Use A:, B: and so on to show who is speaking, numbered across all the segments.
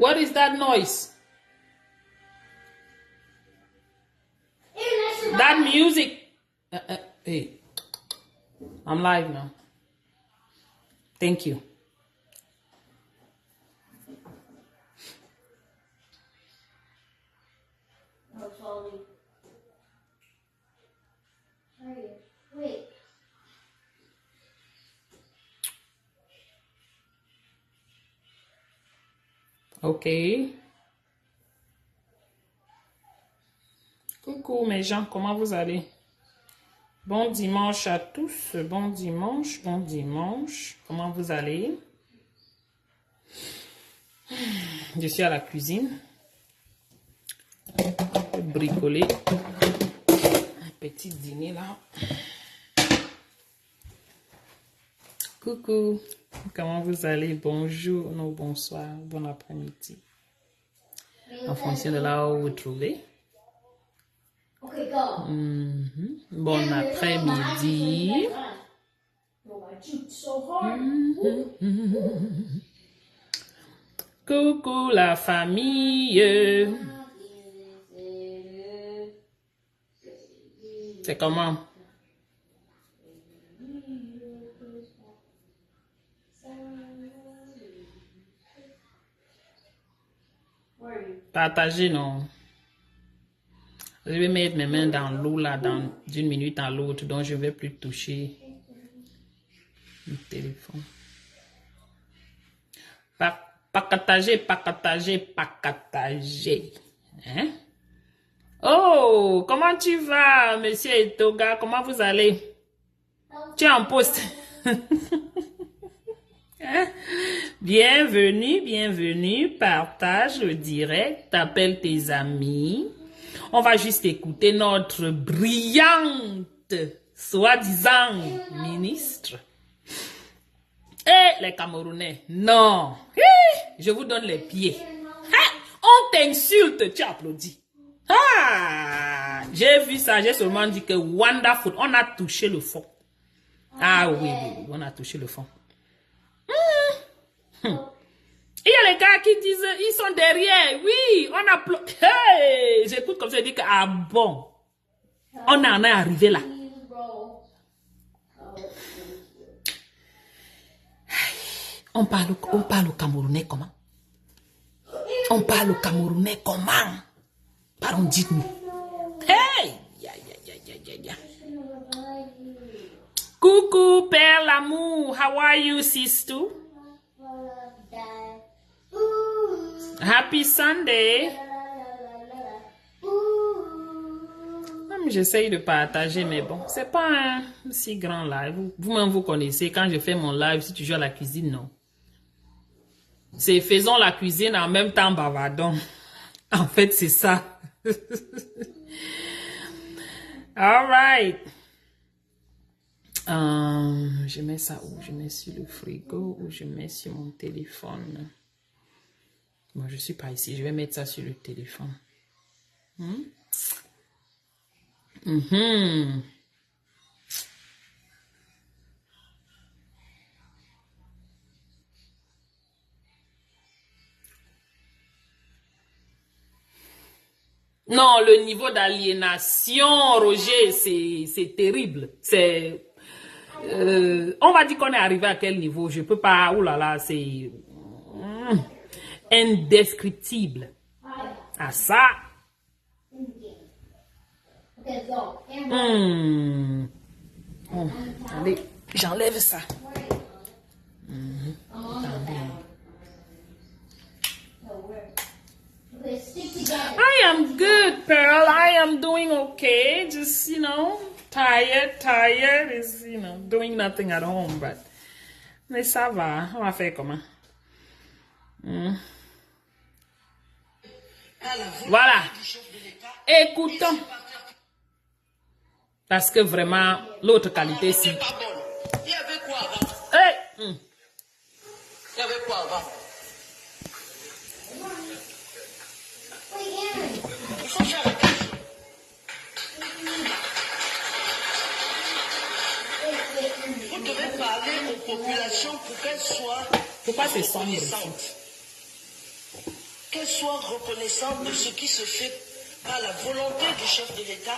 A: What is that noise? That music. Hey, I'm live now. Thank you.
B: Oh, sorry. Wait.
A: Ok. Coucou mes gens, comment vous allez? Bon dimanche à tous. Bon dimanche, bon dimanche. Comment vous allez? Je suis à la cuisine. Bricoler. Un petit dîner là. Coucou. Comment vous allez? Bonjour, non, bonsoir, bon après-midi. En fonction de là où vous trouvez.
B: Okay, go.
A: Bon après-midi.
B: Oh, I chewed so hard.
A: Coucou la famille. C'est comment? Partagez, non? Je vais mettre mes mains dans l'eau là, d'une minute à l'autre, donc je ne vais plus toucher le téléphone. Partager. Hein? Oh, comment tu vas, monsieur Etoga? Comment vous allez? Tu es en poste. Hein? Bienvenue. Partage le direct. Appelle tes amis. On va juste écouter notre brillante, soi-disant ministre. Et les Camerounais, non. Je vous donne les pieds. On t'insulte, tu applaudis. J'ai vu ça, j'ai seulement dit que wonderful, on a touché le fond. Ah oui, on a touché le fond. Il y a les gars qui disent, ils sont derrière. Oui, on applaudit. Hey, j'écoute comme ça, je dis que, ah bon, on en est arrivé là. On parle au Camerounais comment? On parle au Camerounais comment? Pardon, dites-nous. Hey! Coucou, Père l'amour. How are you, sister? Happy Sunday. J'essaye de partager, mais bon, c'est pas un si grand live. Vous-même, vous connaissez, quand je fais mon live, si tu joues à la cuisine, non. C'est faisons la cuisine en même temps, bavardons. En fait, c'est ça. All right. Je mets ça où? Je mets sur le frigo ou je mets sur mon téléphone? Bon, je suis pas ici. Je vais mettre ça sur le téléphone. Non, le niveau d'aliénation, Roger, c'est terrible. C'est, on va dire qu'on est arrivé à quel niveau? Je peux pas. Ouh là là, c'est indescriptible. À ça. Attendez, j'enlève ça. Attendez. I am good, Pearl. I am doing okay. Just, tired is, doing nothing at home, but. Mais ça va. On va faire comment? Voilà. Écoutons. Parce que vraiment, l'autre qualité, si.
C: Il y avait quoi avant?
A: Hey!
C: Il y avait quoi avant? Il faut faire attention. Vous devez parler aux populations pour qu'elles soient
A: Pourquoi c'est sombre?
C: reconnaissantes. qu'elle soit reconnaissante de ce qui se fait par la volonté du chef de l'État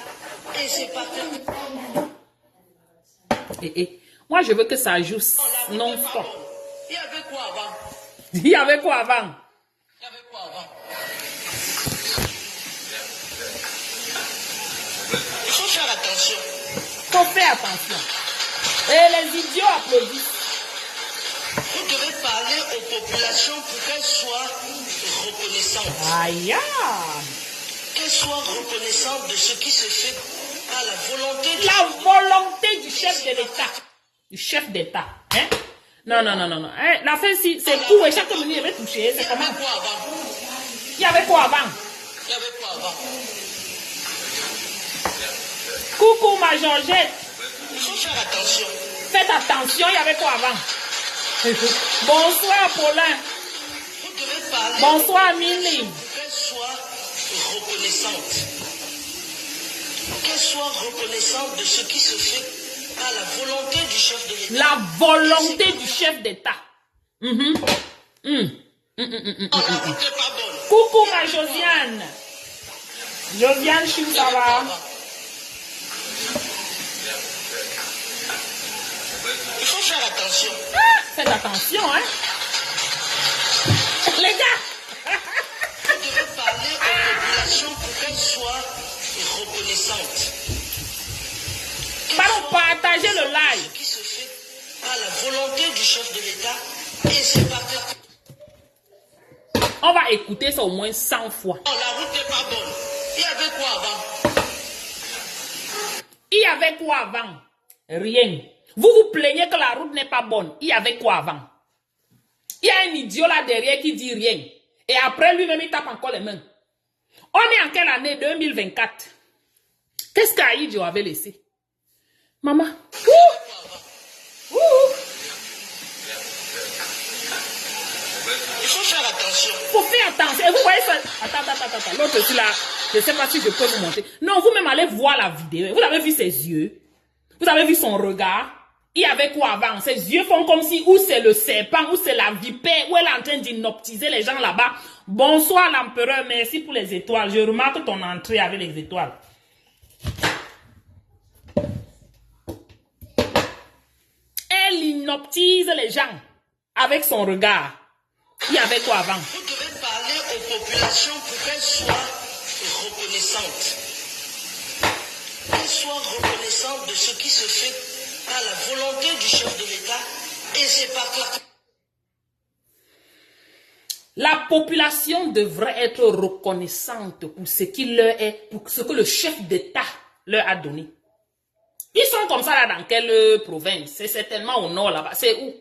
C: et ses partenaires.
A: Moi, je veux que ça joue non stop.
C: Il y avait quoi avant?
A: Il y avait quoi avant?
C: Il y avait quoi avant? Il faut faire attention.
A: Faut faire attention. Et les idiots applaudissent.
C: Vous devez parler aux populations pour qu'elles soient reconnaissantes.
A: Aïe!
C: Qu'elles soient reconnaissantes de ce qui se fait par la volonté du
A: La volonté du chef de l'État. Du chef d'État. Hein? Non. Hein? La fin, si, c'est court et chaque minute, il va toucher. C'est comment?
C: quoi avant?
A: Il y avait quoi avant?
C: Il y avait quoi avant?
A: Coucou, ma Georgette.
C: Il faut faire attention.
A: Faites attention, il y avait quoi avant? Bonsoir, Paulin.
C: Vous devez parler
A: Bonsoir, Mili.
C: pour qu'elles soient reconnaissantes. Qu'elles soient reconnaissantes de ce qui se fait par la volonté du chef de l'État.
A: La volonté du chef d'État.
C: Oh, la route n'est pas bonne.
A: Coucou, ma Josiane. Josiane, Chou, ça va?
C: Il faut faire attention.
A: Faites attention, hein? Les gars!
C: Vous devez parler aux populations pour qu'elles soient reconnaissantes.
A: Pardon, partagez le live.
C: Ce qui se fait par la volonté du chef de l'État et ses partenaires.
A: On va écouter ça au moins 100 fois.
C: Oh, la route n'est pas bonne. Il y avait quoi avant?
A: Il y avait quoi avant? Rien. Vous vous plaignez que la route n'est pas bonne. Il y avait quoi avant? Il y a un idiot là derrière qui dit rien. Et après lui-même, il tape encore les mains. On est en quelle année? 2024. Qu'est-ce qu'Aïdjo avait laissé? Maman. Ouh.
C: Il faut faire attention.
A: Faut faire attention. Et vous voyez ça? Attends. L'autre aussi là, je ne sais pas si je peux vous montrer. Non, vous-même allez voir la vidéo. Vous avez vu ses yeux? Vous avez vu son regard? Il y avait quoi avant? Ses yeux font comme si ou c'est le serpent, ou c'est la vipère, ou elle est en train d'hypnotiser les gens là-bas. Bonsoir l'empereur, merci pour les étoiles. Je remarque ton entrée avec les étoiles. Elle hypnotise les gens avec son regard. Il y avait quoi avant?
C: Vous devez parler aux populations pour qu'elles soient reconnaissantes. Qu'elles soient reconnaissantes de ce qui se fait par la volonté du chef de l'État et ses partenaires.
A: La population devrait être reconnaissante pour ce qui leur est, pour ce que le chef d'État leur a donné. Ils sont comme ça là dans quelle province? C'est certainement au nord là-bas. C'est où?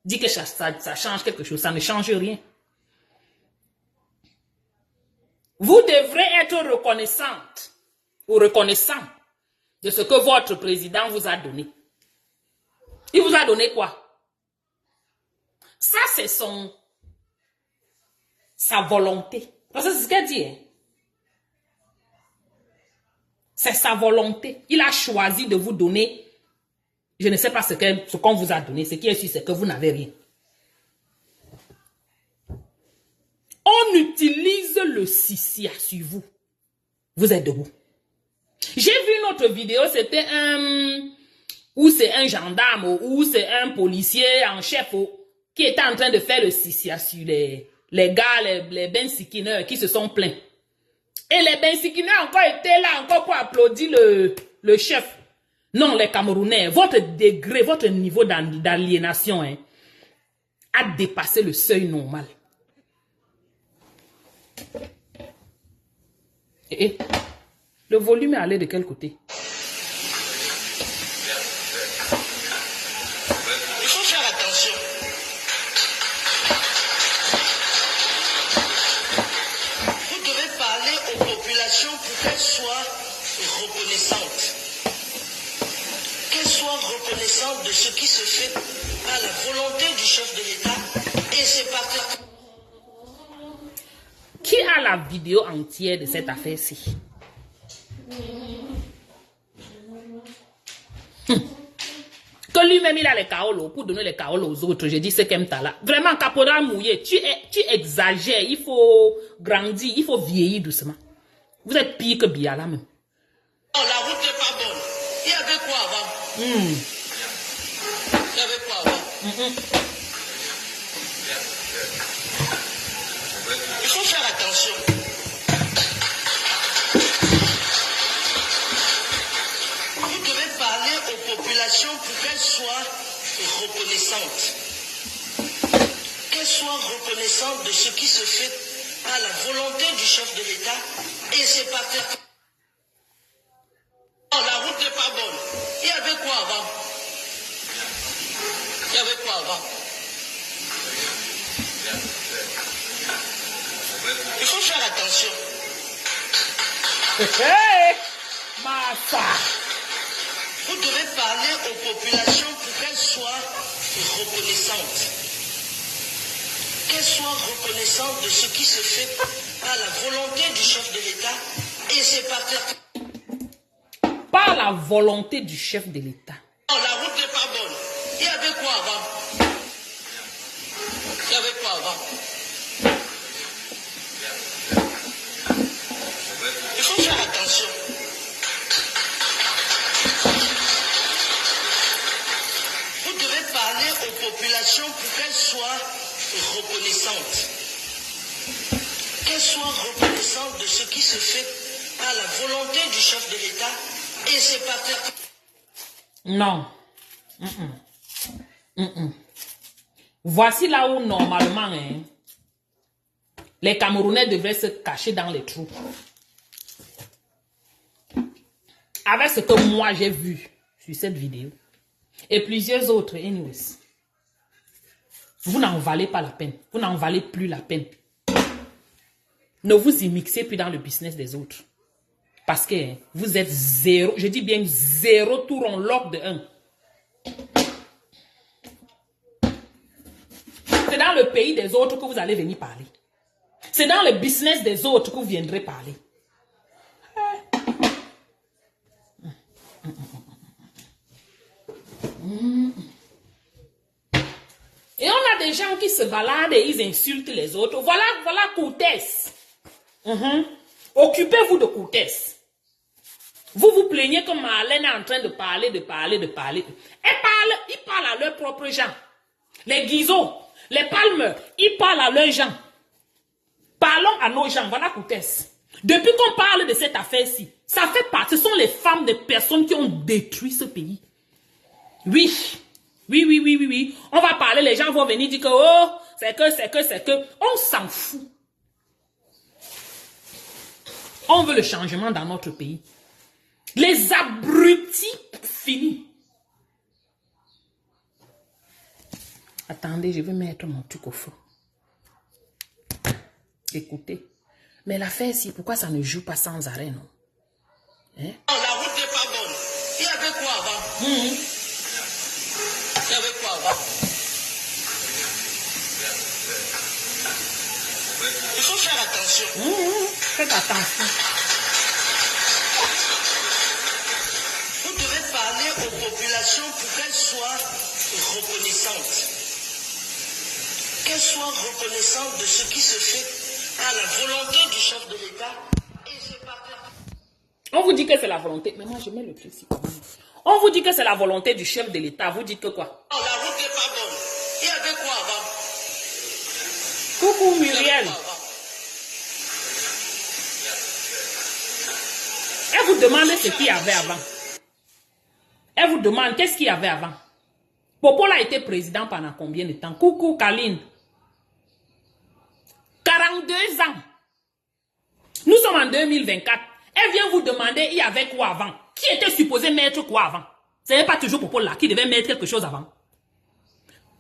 A: Dis que ça change quelque chose. Ça ne change rien. Vous devrez être reconnaissante ou reconnaissant de ce que votre président vous a donné. Il vous a donné quoi? Ça, c'est sa volonté. Parce que c'est ce qu'elle dit. Hein? C'est sa volonté. Il a choisi de vous donner. Je ne sais pas ce qu'on vous a donné. Ce qui est sûr, c'est que vous n'avez rien. On utilise le sissia sur vous. Vous êtes debout. J'ai vu une autre vidéo, c'était ou c'est un gendarme ou c'est un policier en chef qui était en train de faire le sissia sur les gars, les bensikineurs qui se sont plaints. Et les bensikineurs encore étaient là encore pour applaudir le chef. Non, les Camerounais, votre degré, votre niveau d'aliénation a dépassé le seuil normal. Et le volume est allé de quel côté?
C: Il faut faire attention. Vous devez parler aux populations pour qu'elles soient reconnaissantes. Qu'elles soient reconnaissantes de ce qui se fait par la volonté du chef de l'État et ses partenaires.
A: Qui a la vidéo entière de cette affaire-ci? Que lui-même, il a les kaolos pour donner les kaolos aux autres. J'ai dit, c'est Kemtala. Vraiment, caporal mouillé, tu exagères. Il faut grandir, il faut vieillir doucement. Vous êtes pire que Biala même.
C: Oh, la route n'est pas bonne. Il y avait quoi avant? Il y avait quoi avant? Il faut faire attention. Vous devez parler aux populations pour qu'elles soient reconnaissantes. Qu'elles soient reconnaissantes de ce qui se fait à la volonté du chef de l'État et ses partenaires. Oh, la route n'est pas bonne. Il y avait quoi avant? Il y avait quoi avant? Il faut faire attention.
A: Hey, Massa.
C: Vous devez parler aux populations pour qu'elles soient reconnaissantes. Qu'elles soient reconnaissantes de ce qui se fait à la volonté du chef de l'État et ses partenaires.
A: Par la volonté du chef de l'État.
C: Oh, la route n'est pas bonne. Il y avait quoi avant? Il y avait quoi avant? Il faut faire attention. Vous devez parler aux populations pour qu'elles soient reconnaissantes. Qu'elles soient reconnaissantes de ce qui se fait à la volonté du chef de l'État et ses partenaires.
A: Non. Voici là où normalement les Camerounais devraient se cacher dans les trous. Avec ce que moi j'ai vu sur cette vidéo et plusieurs autres, anyways. Vous n'en valez pas la peine. Vous n'en valez plus la peine. Ne vous y mixez plus dans le business des autres. Parce que vous êtes zéro, je dis bien zéro tour en log de 1. C'est dans le pays des autres que vous allez venir parler. C'est dans le business des autres que vous viendrez parler. Et on a des gens qui se baladent et ils insultent les autres. Voilà Cortès. Occupez-vous de Cortès. Vous vous plaignez que Marlène est en train de parler. Ils parlent à leurs propres gens. Les Guizot, les Palmer, ils parlent à leurs gens. Parlons à nos gens, voilà Cortès. Depuis qu'on parle de cette affaire-ci, ça fait partie, ce sont les femmes des personnes qui ont détruit ce pays. Oui. On va parler, les gens vont venir dire que, oh, c'est que, on s'en fout. On veut le changement dans notre pays. Les abrutis finis. Attendez, je vais mettre mon truc au feu. Écoutez. Mais l'affaire, si, pourquoi ça ne joue pas sans arrêt, non? Hein?
C: Oh, la route n'est pas bonne. Il y avait quoi avant? Il y avait quoi avant? Il faut faire attention.
A: Faites attention.
C: Vous devez parler aux populations pour qu'elles soient reconnaissantes. Qu'elles soient reconnaissantes de ce qui se fait à la volonté du chef de l'État et ses partenaires.
A: On vous dit que c'est la volonté. Mais moi, je mets le truc ici. On vous dit que c'est la volonté du chef de l'État. Vous dites que quoi?
C: Oh, la route n'est pas bonne. Il y avait quoi avant?
A: Coucou
C: Il y avait
A: Muriel.
C: quoi avant?
A: Elle vous demande ce qu'il y avait avant. Elle vous demande qu'est-ce qu'il y avait avant. Popola a été président pendant combien de temps? Coucou Kaline. 42 ans. Nous sommes en 2024. Elle vient vous demander il y avait quoi avant. Qui était supposé mettre quoi avant? Ce n'est pas toujours Popola qui devait mettre quelque chose avant.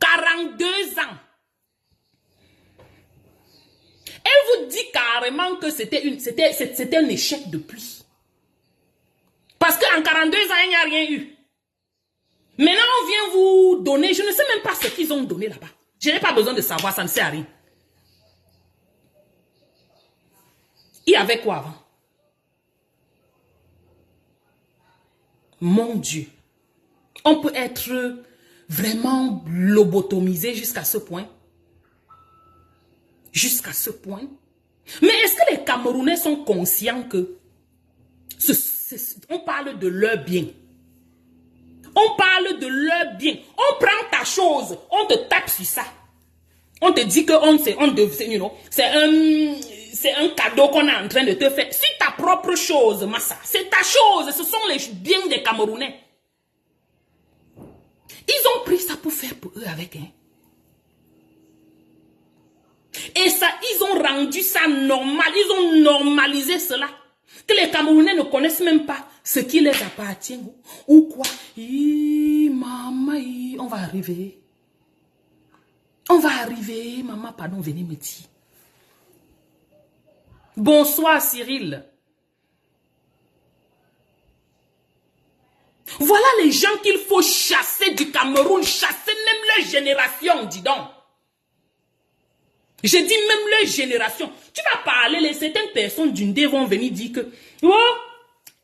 A: 42 ans. Elle vous dit carrément que c'était un échec depuis. Parce qu'en 42 ans, il n'y a rien eu. Maintenant, on vient vous donner, je ne sais même pas ce qu'ils ont donné là-bas. Je n'ai pas besoin de savoir, ça ne sert à rien. Il y avait quoi avant? Mon Dieu. On peut être
D: vraiment lobotomisés jusqu'à ce point? Jusqu'à ce point? Mais est-ce que les Camerounais sont conscients que on parle de leur bien? On parle de leur bien. On prend ta chose, on te tape sur ça. On te dit que c'est un cadeau qu'on est en train de te faire. C'est ta propre chose, Massa. C'est ta chose. Ce sont les biens des Camerounais. Ils ont pris ça pour faire pour eux avec. Hein. Et ça, ils ont rendu ça normal. Ils ont normalisé cela. Que les Camerounais ne connaissent même pas ce qui les appartient. Ou quoi. Maman, on va arriver. On va arriver. Maman, pardon, venez me dire. Bonsoir, Cyril. Voilà les gens qu'il faut chasser du Cameroun. Chasser même leur génération, dis donc. Je dis même leur génération. Tu vas parler, certaines personnes d'une dé vont venir dire que oh,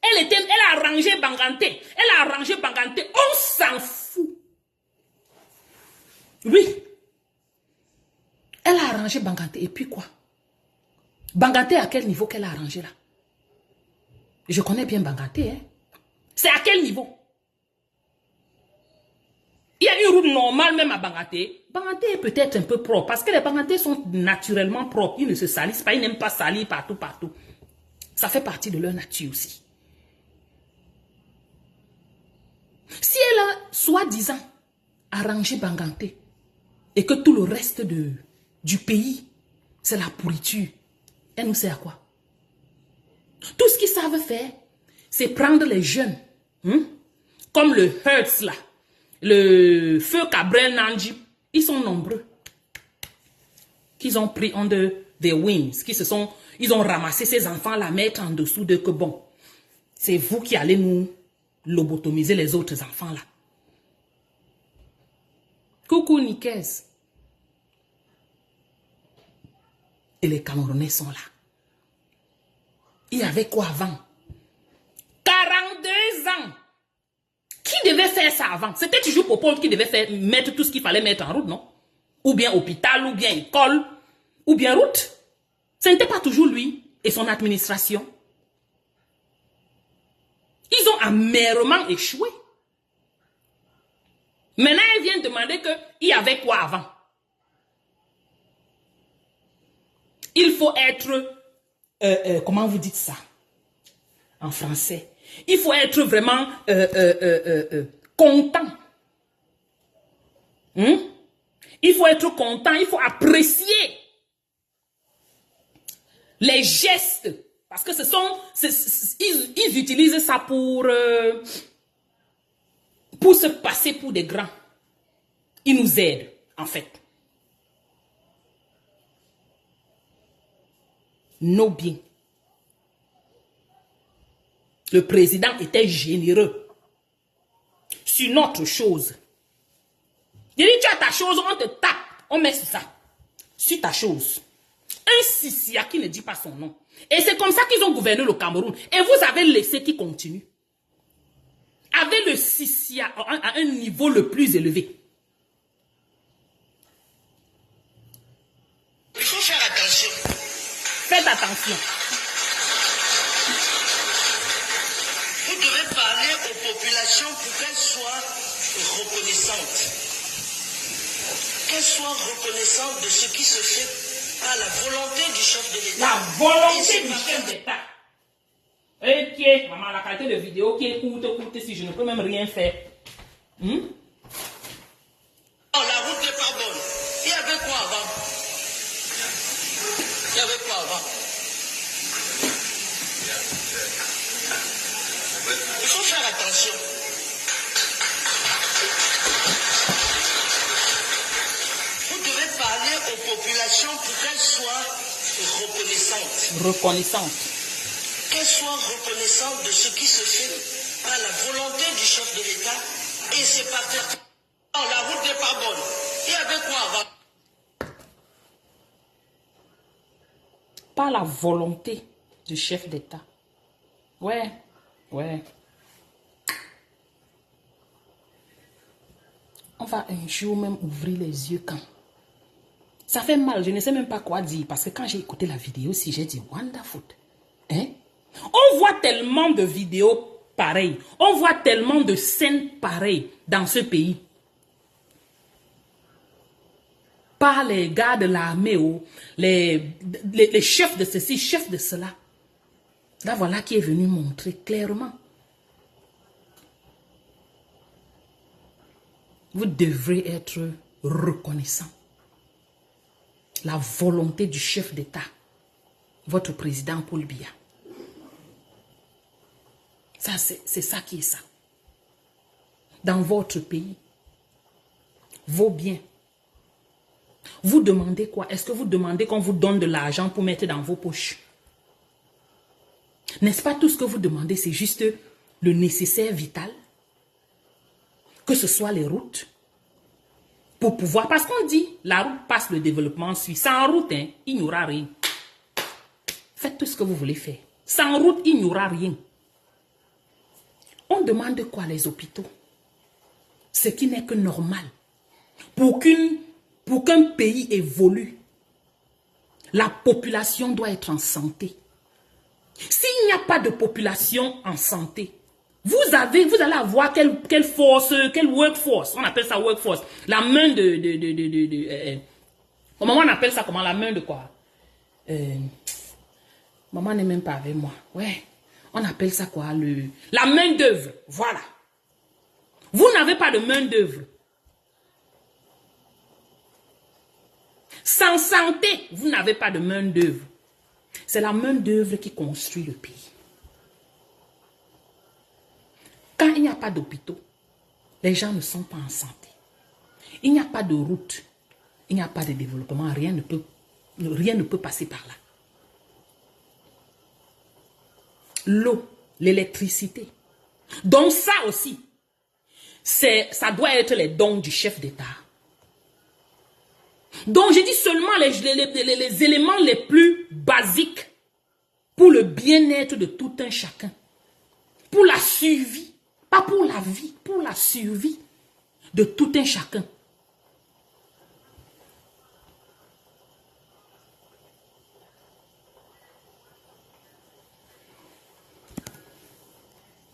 D: elle a arrangé Banganté. Elle a arrangé Banganté. On s'en fout. Oui. Elle a arrangé Banganté. Et puis quoi? Banganté à quel niveau qu'elle a arrangé là? Je connais bien Banganté. Hein? C'est à quel niveau? Il y a une route normale même à Banganté. Banganté est peut-être un peu propre parce que les Bangantés sont naturellement propres. Ils ne se salissent pas, ils n'aiment pas salir partout. Ça fait partie de leur nature aussi. Si elle a, soi-disant, arrangé Banganté et que tout le reste du pays, c'est la pourriture, elle nous sert à quoi? Tout ce qu'ils savent faire, c'est prendre les jeunes, comme le Hertz là, le feu Cabrel Nanji, ils sont nombreux, qu'ils ont pris under their wings, ils ont ramassé ces enfants-là, mettre en dessous de que bon, c'est vous qui allez nous lobotomiser les autres enfants-là. Coucou Nikez. Et les Camerounais sont là. Il y avait quoi avant? 42 ans. Qui devait faire ça avant? C'était toujours Popol qui devait mettre tout ce qu'il fallait mettre en route, non? Ou bien hôpital, ou bien école, ou bien route. Ce n'était pas toujours lui et son administration. Ils ont amèrement échoué. Maintenant, elle vient demander qu'il y avait quoi avant? Il faut être, comment vous dites ça en français? Il faut être vraiment content. Il faut être content, il faut apprécier les gestes. Parce que ils utilisent ça pour se passer pour des grands. Ils nous aident, en fait. Nos biens. Le président était généreux sur notre chose. Il dit, tu as ta chose, on te tape, on met sur ça. Sur ta chose. Un Sissia qui ne dit pas son nom. Et c'est comme ça qu'ils ont gouverné le Cameroun. Et vous avez laissé qui continue. Avec le Sissia à un niveau le plus élevé.
C: Il faut faire attention.
D: Faites attention.
C: Vous devez parler aux populations pour qu'elles soient reconnaissantes. Qu'elles soient reconnaissantes de ce qui se fait par la volonté du chef de l'État.
D: La volonté du chef d'État. Ok, maman, la qualité de vidéo qui écoute, si je ne peux même rien faire.
C: Oh, la route n'est pas bonne. Il y avait quoi avant? Il y avait quoi avant? Il faut faire attention. Vous devez parler aux populations pour qu'elles soient reconnaissantes.
D: Reconnaissante.
C: Qu'elles soient reconnaissantes de ce qui se fait par la volonté du chef de l'État. Et c'est pas faire. Oh, la route n'est pas bonne. Il y avait quoi avant?
D: Par la volonté du chef d'État. Ouais, ouais. On va un jour même ouvrir les yeux quand. Ça fait mal, je ne sais même pas quoi dire. Parce que quand j'ai écouté la vidéo, si j'ai dit wonderful. Hein? On voit tellement de vidéos pareilles. On voit tellement de scènes pareilles dans ce pays. Par les gars de l'armée, les chefs de ceci, chefs de cela. Là, voilà qui est venu montrer clairement. Vous devrez être reconnaissant. La volonté du chef d'État, votre président Paul Biya. Ça, c'est ça qui est ça. Dans votre pays, vos biens. Vous demandez quoi? Est-ce que vous demandez qu'on vous donne de l'argent pour mettre dans vos poches? N'est-ce pas tout ce que vous demandez, c'est juste le nécessaire vital? Que ce soit les routes, pour pouvoir, parce qu'on dit, la route passe, le développement suit. Sans route, hein, il n'y aura rien. Faites tout ce que vous voulez faire. Sans route, il n'y aura rien. On demande quoi, les hôpitaux? Ce qui n'est que normal. Pour qu'un pays évolue, la population doit être en santé. S'il n'y a pas de population en santé, vous allez avoir quelle force, quelle workforce, on appelle ça workforce, la main comment on appelle ça, comment, la main de quoi? Maman n'est même pas avec moi, ouais, on appelle ça quoi, la main d'œuvre, voilà. Vous n'avez pas de main d'œuvre. Sans santé, vous n'avez pas de main d'œuvre. C'est la main d'œuvre qui construit le pays. Quand il n'y a pas d'hôpitaux, les gens ne sont pas en santé. Il n'y a pas de route, il n'y a pas de développement, rien ne peut passer par là. L'eau, l'électricité. Donc ça aussi, ça doit être les dons du chef d'État. Donc je dis seulement les éléments les plus basiques pour le bien-être de tout un chacun. Pour la survie. Pas pour la vie, pour la survie de tout un chacun.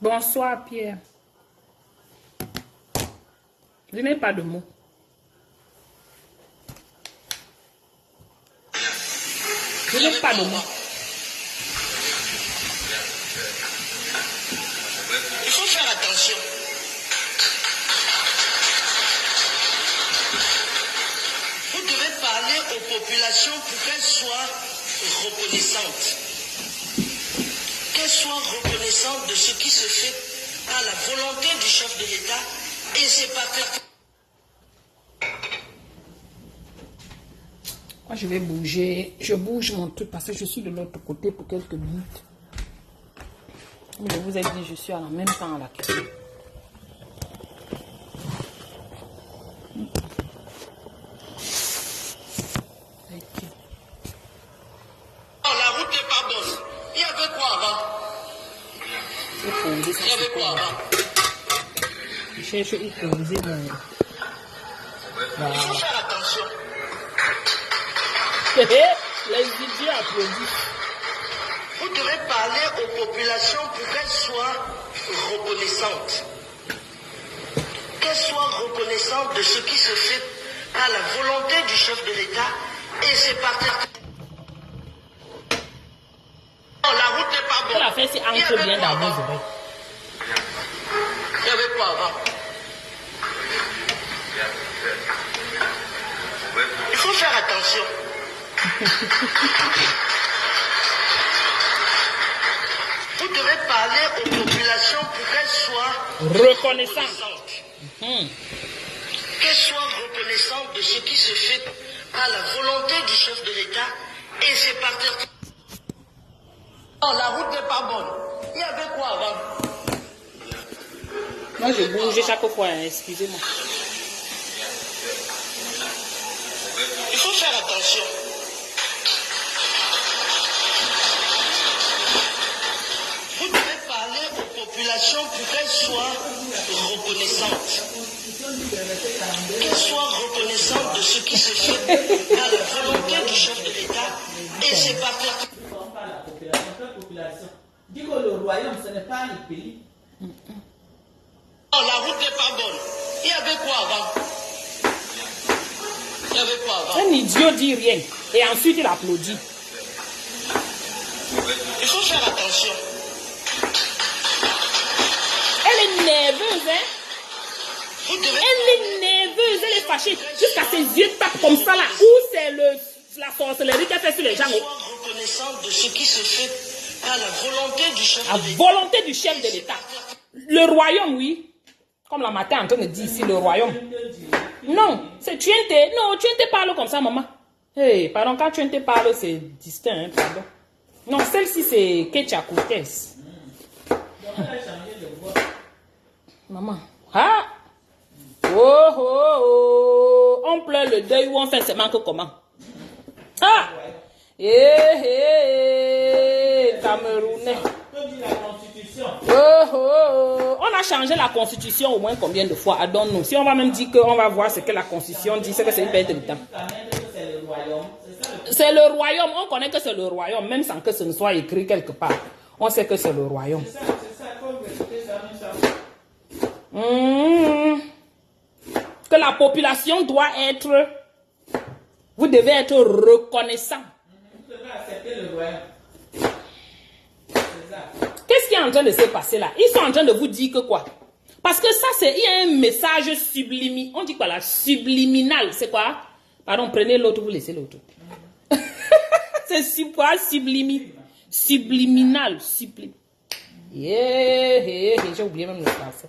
D: Bonsoir Pierre. Je n'ai pas de mots. Je n'ai pas de mots.
C: Il faut faire attention. Vous devez parler aux populations pour qu'elles soient reconnaissantes. Qu'elles soient reconnaissantes de ce qui se fait à la volonté du chef de l'État et ses partenaires.
D: Moi, je vais bouger. Je bouge mon truc parce que je suis de l'autre côté pour quelques minutes. Je vous ai dit, je suis en même temps à la cuisine.
C: Oh, la route n'est pas bonne. Il y avait quoi avant? Il y avait quoi avant?
D: Je cherche où poser mon...
C: Il faut faire attention.
D: Les idiots applaudissent.
C: Vous devez parler aux populations pour qu'elles soient reconnaissantes. Qu'elles soient reconnaissantes de ce qui se fait à la volonté du chef de l'État et ses partenaires. Non, la route n'est pas bonne.
D: La fin, c'est entre bien dans vos oreilles.
C: Il y avait quoi avant? Il faut faire attention. Vous devez parler aux populations pour qu'elles soient
D: reconnaissantes.
C: Qu'elles soient reconnaissantes de ce qui se fait à la volonté du chef de l'État et ses partenaires. Non, la route n'est pas bonne. Il y avait quoi avant?
D: Moi, je bouge chaque fois, excusez-moi.
C: Il faut faire attention. Vous devez parler aux populations pour qu'elles soient reconnaissantes. reconnaissante. Qu'elle soit reconnaissante de ce qui se fait par la volonté du chef de l'État et ses partenaires.
E: La population, quelle population? Dis que le royaume, ce n'est pas le pays.
C: Non, la route n'est pas bonne. Il y avait quoi avant? Il y avait quoi avant?
D: Un idiot dit rien. Et ensuite, il applaudit.
C: Il faut faire attention.
D: Elle est nerveuse, hein?
C: Vous devez
D: Elle est nerveuse, elle est fâchée. Jusqu'à ses yeux tapent comme ça là. Où c'est la sorcellerie qu'elle fait sur les gens?
C: être reconnaissante de ce qui se fait par la volonté du chef
D: La
C: de l'État.
D: volonté du chef de l'État. Le royaume, oui. Comme la matin en train de dire ici, le royaume. Non, c'est Tuente. Non, Tuente parle comme ça, maman. Hey, pardon, quand Tuente parle, c'est distinct, hein, pardon. Non, celle-ci, c'est Ketia Cortez. Maman. Ah! Oh, oh, oh. On pleure le deuil ou on fait seulement que comment? Ah! Camerounais. Oh, oh, oh. On a changé la constitution au moins combien de fois? Adonne-nous. Si on va même dire qu'on va voir ce que la constitution dit, c'est que c'est une perte de temps. C'est le royaume. On connaît que c'est le royaume, même sans que ce ne soit écrit quelque part. On sait que c'est le royaume. Que la population doit être... Vous devez être reconnaissant.
E: Vous devez accepter le royaume.
D: Qu'est-ce qui est en train de se passer là? Ils sont en train de vous dire que quoi? Parce que ça, c'est... Il y a un message subliminal. On dit quoi là? Subliminal. C'est quoi? Pardon, prenez l'autre, vous laissez l'autre. C'est quoi? Subliminal. J'ai oublié même le français.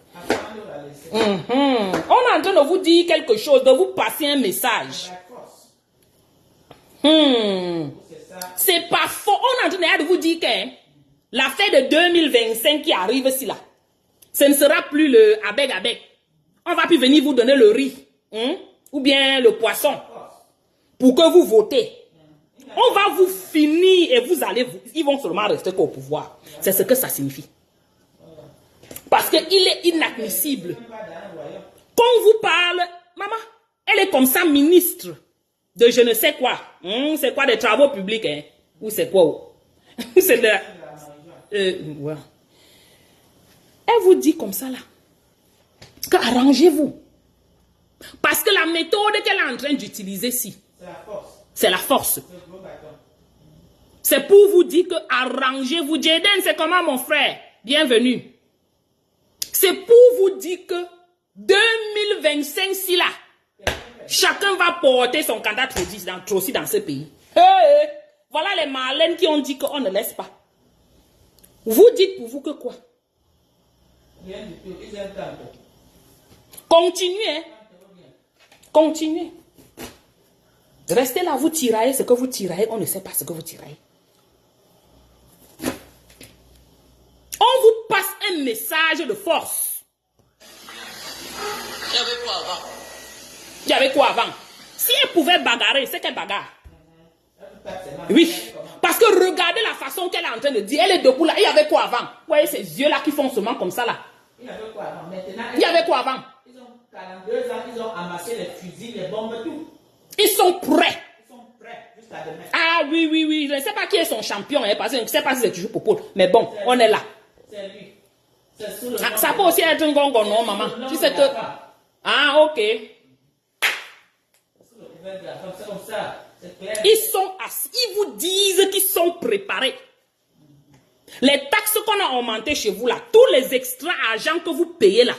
D: On est en train de vous dire quelque chose, de vous passer un message. C'est pas faux. On est en train de vous dire que l'affaire de 2025 qui arrive ici là, ce ne sera plus le abeg. On va plus venir vous donner le riz, ou bien le poisson, pour que vous votez. On va vous finir et ils vont seulement rester qu'au pouvoir. C'est ce que ça signifie. Parce qu'il est inadmissible. Qu'on vous parle, maman, elle est comme ça ministre de je ne sais quoi. C'est quoi des travaux publics, hein? Ou c'est quoi? C'est de... ouais. Elle vous dit comme ça là. Que arrangez-vous. Parce que la méthode qu'elle est en train d'utiliser ici, c'est la force. C'est pour vous dire que arrangez-vous. Jaden, c'est comment mon frère? Bienvenue. C'est pour vous dire que 2025, si là, chacun va porter son candidat aussi dans ce pays. Hey, voilà les malins qui ont dit qu'on ne laisse pas. Vous dites pour vous que quoi? Continuez. Hein? Continuez. Restez là, vous tiraillez ce que vous tiraillez, on ne sait pas ce que vous tiraillez. On vous passe un message de force.
C: Il y avait quoi avant?
D: Il y avait quoi avant? Si elle pouvait bagarrer, c'est qu'elle bagarre. Oui. Parce que regardez la façon qu'elle est en train de dire. Elle est debout là. Il y avait quoi avant? Vous voyez ces yeux-là qui font seulement comme ça là.
E: Il y avait quoi avant? Maintenant,
D: il y avait quoi avant?
E: Ils ont 42 ans, ils ont amassé les fusils, les bombes, tout.
D: Ils sont prêts.
E: Ils sont prêts jusqu'à demain.
D: Ah oui. Je ne sais pas qui est son champion, hein, parce que je ne sais pas si c'est toujours Popol. Mais bon, on est là.
E: C'est lui. C'est sous le
D: Ah, ça peut aussi être un gongon, non, maman? Tu sais que... Ah, ok.
E: C'est comme ça.
D: Ils sont assis. Ils vous disent qu'ils sont préparés. Les taxes qu'on a augmentées chez vous là, tous les extra agents que vous payez là,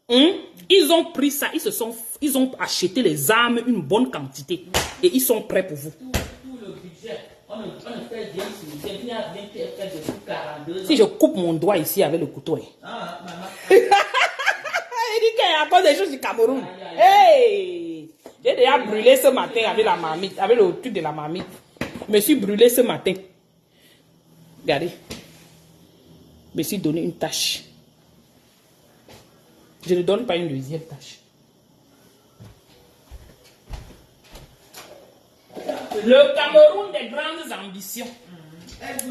D: ils ont pris ça, ils ont acheté les armes, une bonne quantité, et ils sont prêts pour vous.
E: Tout le budget, on ne fait rien sur le budget. Il y a bien fait depuis 42 ans.
D: Si je coupe mon doigt ici avec le couteau.
E: Ah, maman.
D: Il dit qu'il y a pas des choses du Cameroun. Hey! J'ai déjà brûlé ce matin avec la marmite, avec le truc de la marmite. Je me suis brûlé ce matin. Regardez. Je me suis donné une tâche. Je ne donne pas une deuxième tâche. Le Cameroun des grandes ambitions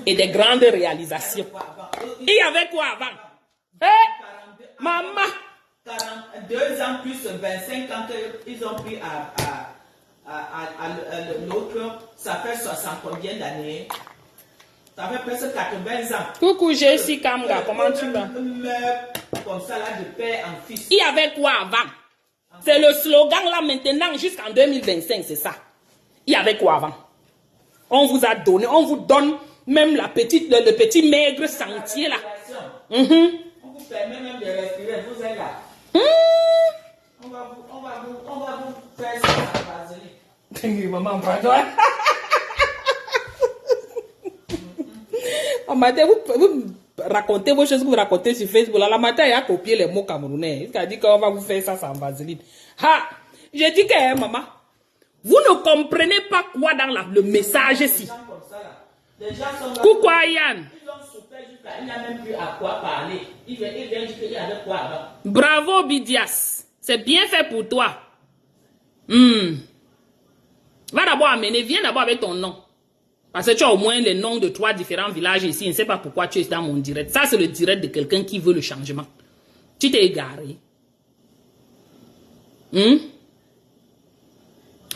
D: et des grandes réalisations. Il y avait quoi avant? Hey, maman,
E: 42 ans plus 25 ans qu'ils ont pris à l'autre, ça fait 60 combien d'années? Ça fait presque 80 ans.
A: Coucou Jessie Kamga, comment tu vas?
E: Comme ça, là, de père en fils.
A: Il y avait quoi avant? C'est le slogan là maintenant jusqu'en 2025, c'est ça. Il y avait quoi avant? On vous a donné, on vous donne même le petit maigre sentier là.
E: On vous permet même de respirer, vous êtes là. On va vous faire ça à vaseline.
A: Maman, au matin, vous racontez vos choses que vous racontez sur Facebook. Là, la matin, il a copié les mots camerounais. Il a dit qu'on va vous faire ça sans vaseline. Ha! J'ai dit que, maman, vous ne comprenez pas quoi dans le message ici. Coucou Yann.
E: Il n'a même plus à quoi parler. Il vient dire qu'il y avait quoi avant.
A: Bravo Bidias. C'est bien fait pour toi. Va d'abord amener, viens d'abord avec ton nom. Parce que tu as au moins les noms de 3 différents villages ici. Je ne sais pas pourquoi tu es dans mon direct. Ça, c'est le direct de quelqu'un qui veut le changement. Tu t'es égaré. On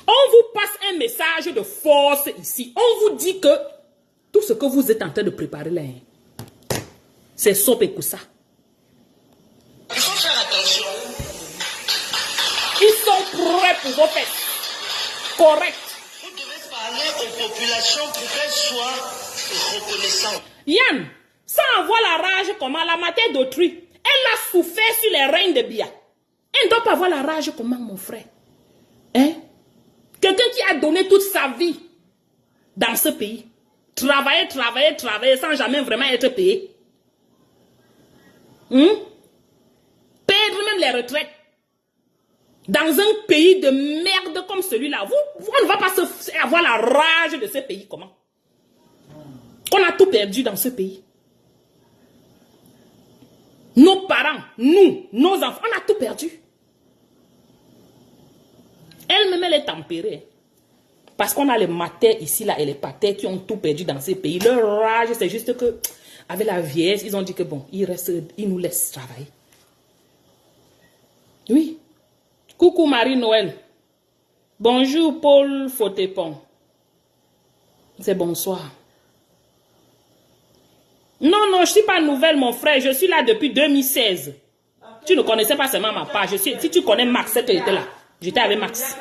A: vous passe un message de force ici. On vous dit que tout ce que vous êtes en train de préparer là, c'est Sopekoussa.
C: Il faut faire attention.
A: Ils sont prêts pour vos fesses. Correct.
C: Vous devez parler aux populations pour qu'elles soient reconnaissantes.
A: Yann, ça envoie la rage comme à la matière d'autrui. Elle a souffert sur les reines de Bia. Elle ne doit pas avoir la rage comment, mon frère. Hein? Quelqu'un qui a donné toute sa vie dans ce pays. Travailler sans jamais vraiment être payé. Perdre même les retraites. Dans un pays de merde comme celui-là, on ne va pas avoir la rage de ce pays. Comment? On a tout perdu dans ce pays. Nos parents, nous, nos enfants, on a tout perdu. Elle-même, elle est tempérée. Parce qu'on a les matères ici, là, et les patères qui ont tout perdu dans ces pays. Leur rage, c'est juste que, avec la vieillesse, ils ont dit que bon, ils nous laissent travailler. Oui. Coucou Marie-Noël. Bonjour Paul Fotépon. C'est bonsoir. Non, je ne suis pas nouvelle, mon frère. Je suis là depuis 2016. Tu ne connaissais pas seulement ma page. Si tu connais Max, tu étais là. J'étais avec Max.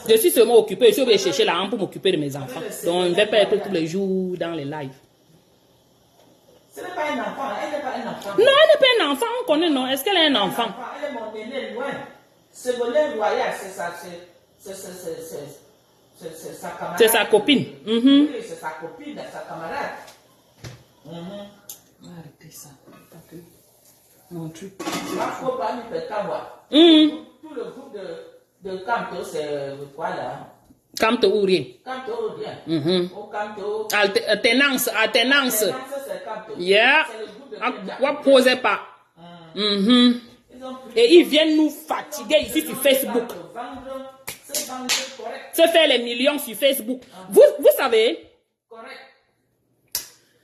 A: Je suis seulement occupée. Je suis obligée de chercher l'argent pour m'occuper de mes enfants. Donc, je ne vais pas être tous les jours dans les lives.
E: Ce n'est pas un enfant. Elle n'est pas un enfant.
A: Non, elle n'est pas un enfant. On connaît, non. Est-ce qu'elle est un enfant?
E: Elle est mon aînée loin. Ce volet royal, c'est sa camarade.
A: C'est sa copine.
E: Oui, c'est sa copine, sa camarade.
A: Arrêtez ça. Mon truc.
E: Tu vas pas lui faire voir. Tout le groupe de Camto, c'est quoi là?
A: Camto ou rien?
E: Camto ou rien. Au Camto.
A: Alternance.
E: C'est Camto.
A: Yeah.
E: C'est le groupe de
A: On ne posez pas. Et ils viennent nous fatiguer ici sur Facebook. Se faire les millions sur Facebook. Vous savez,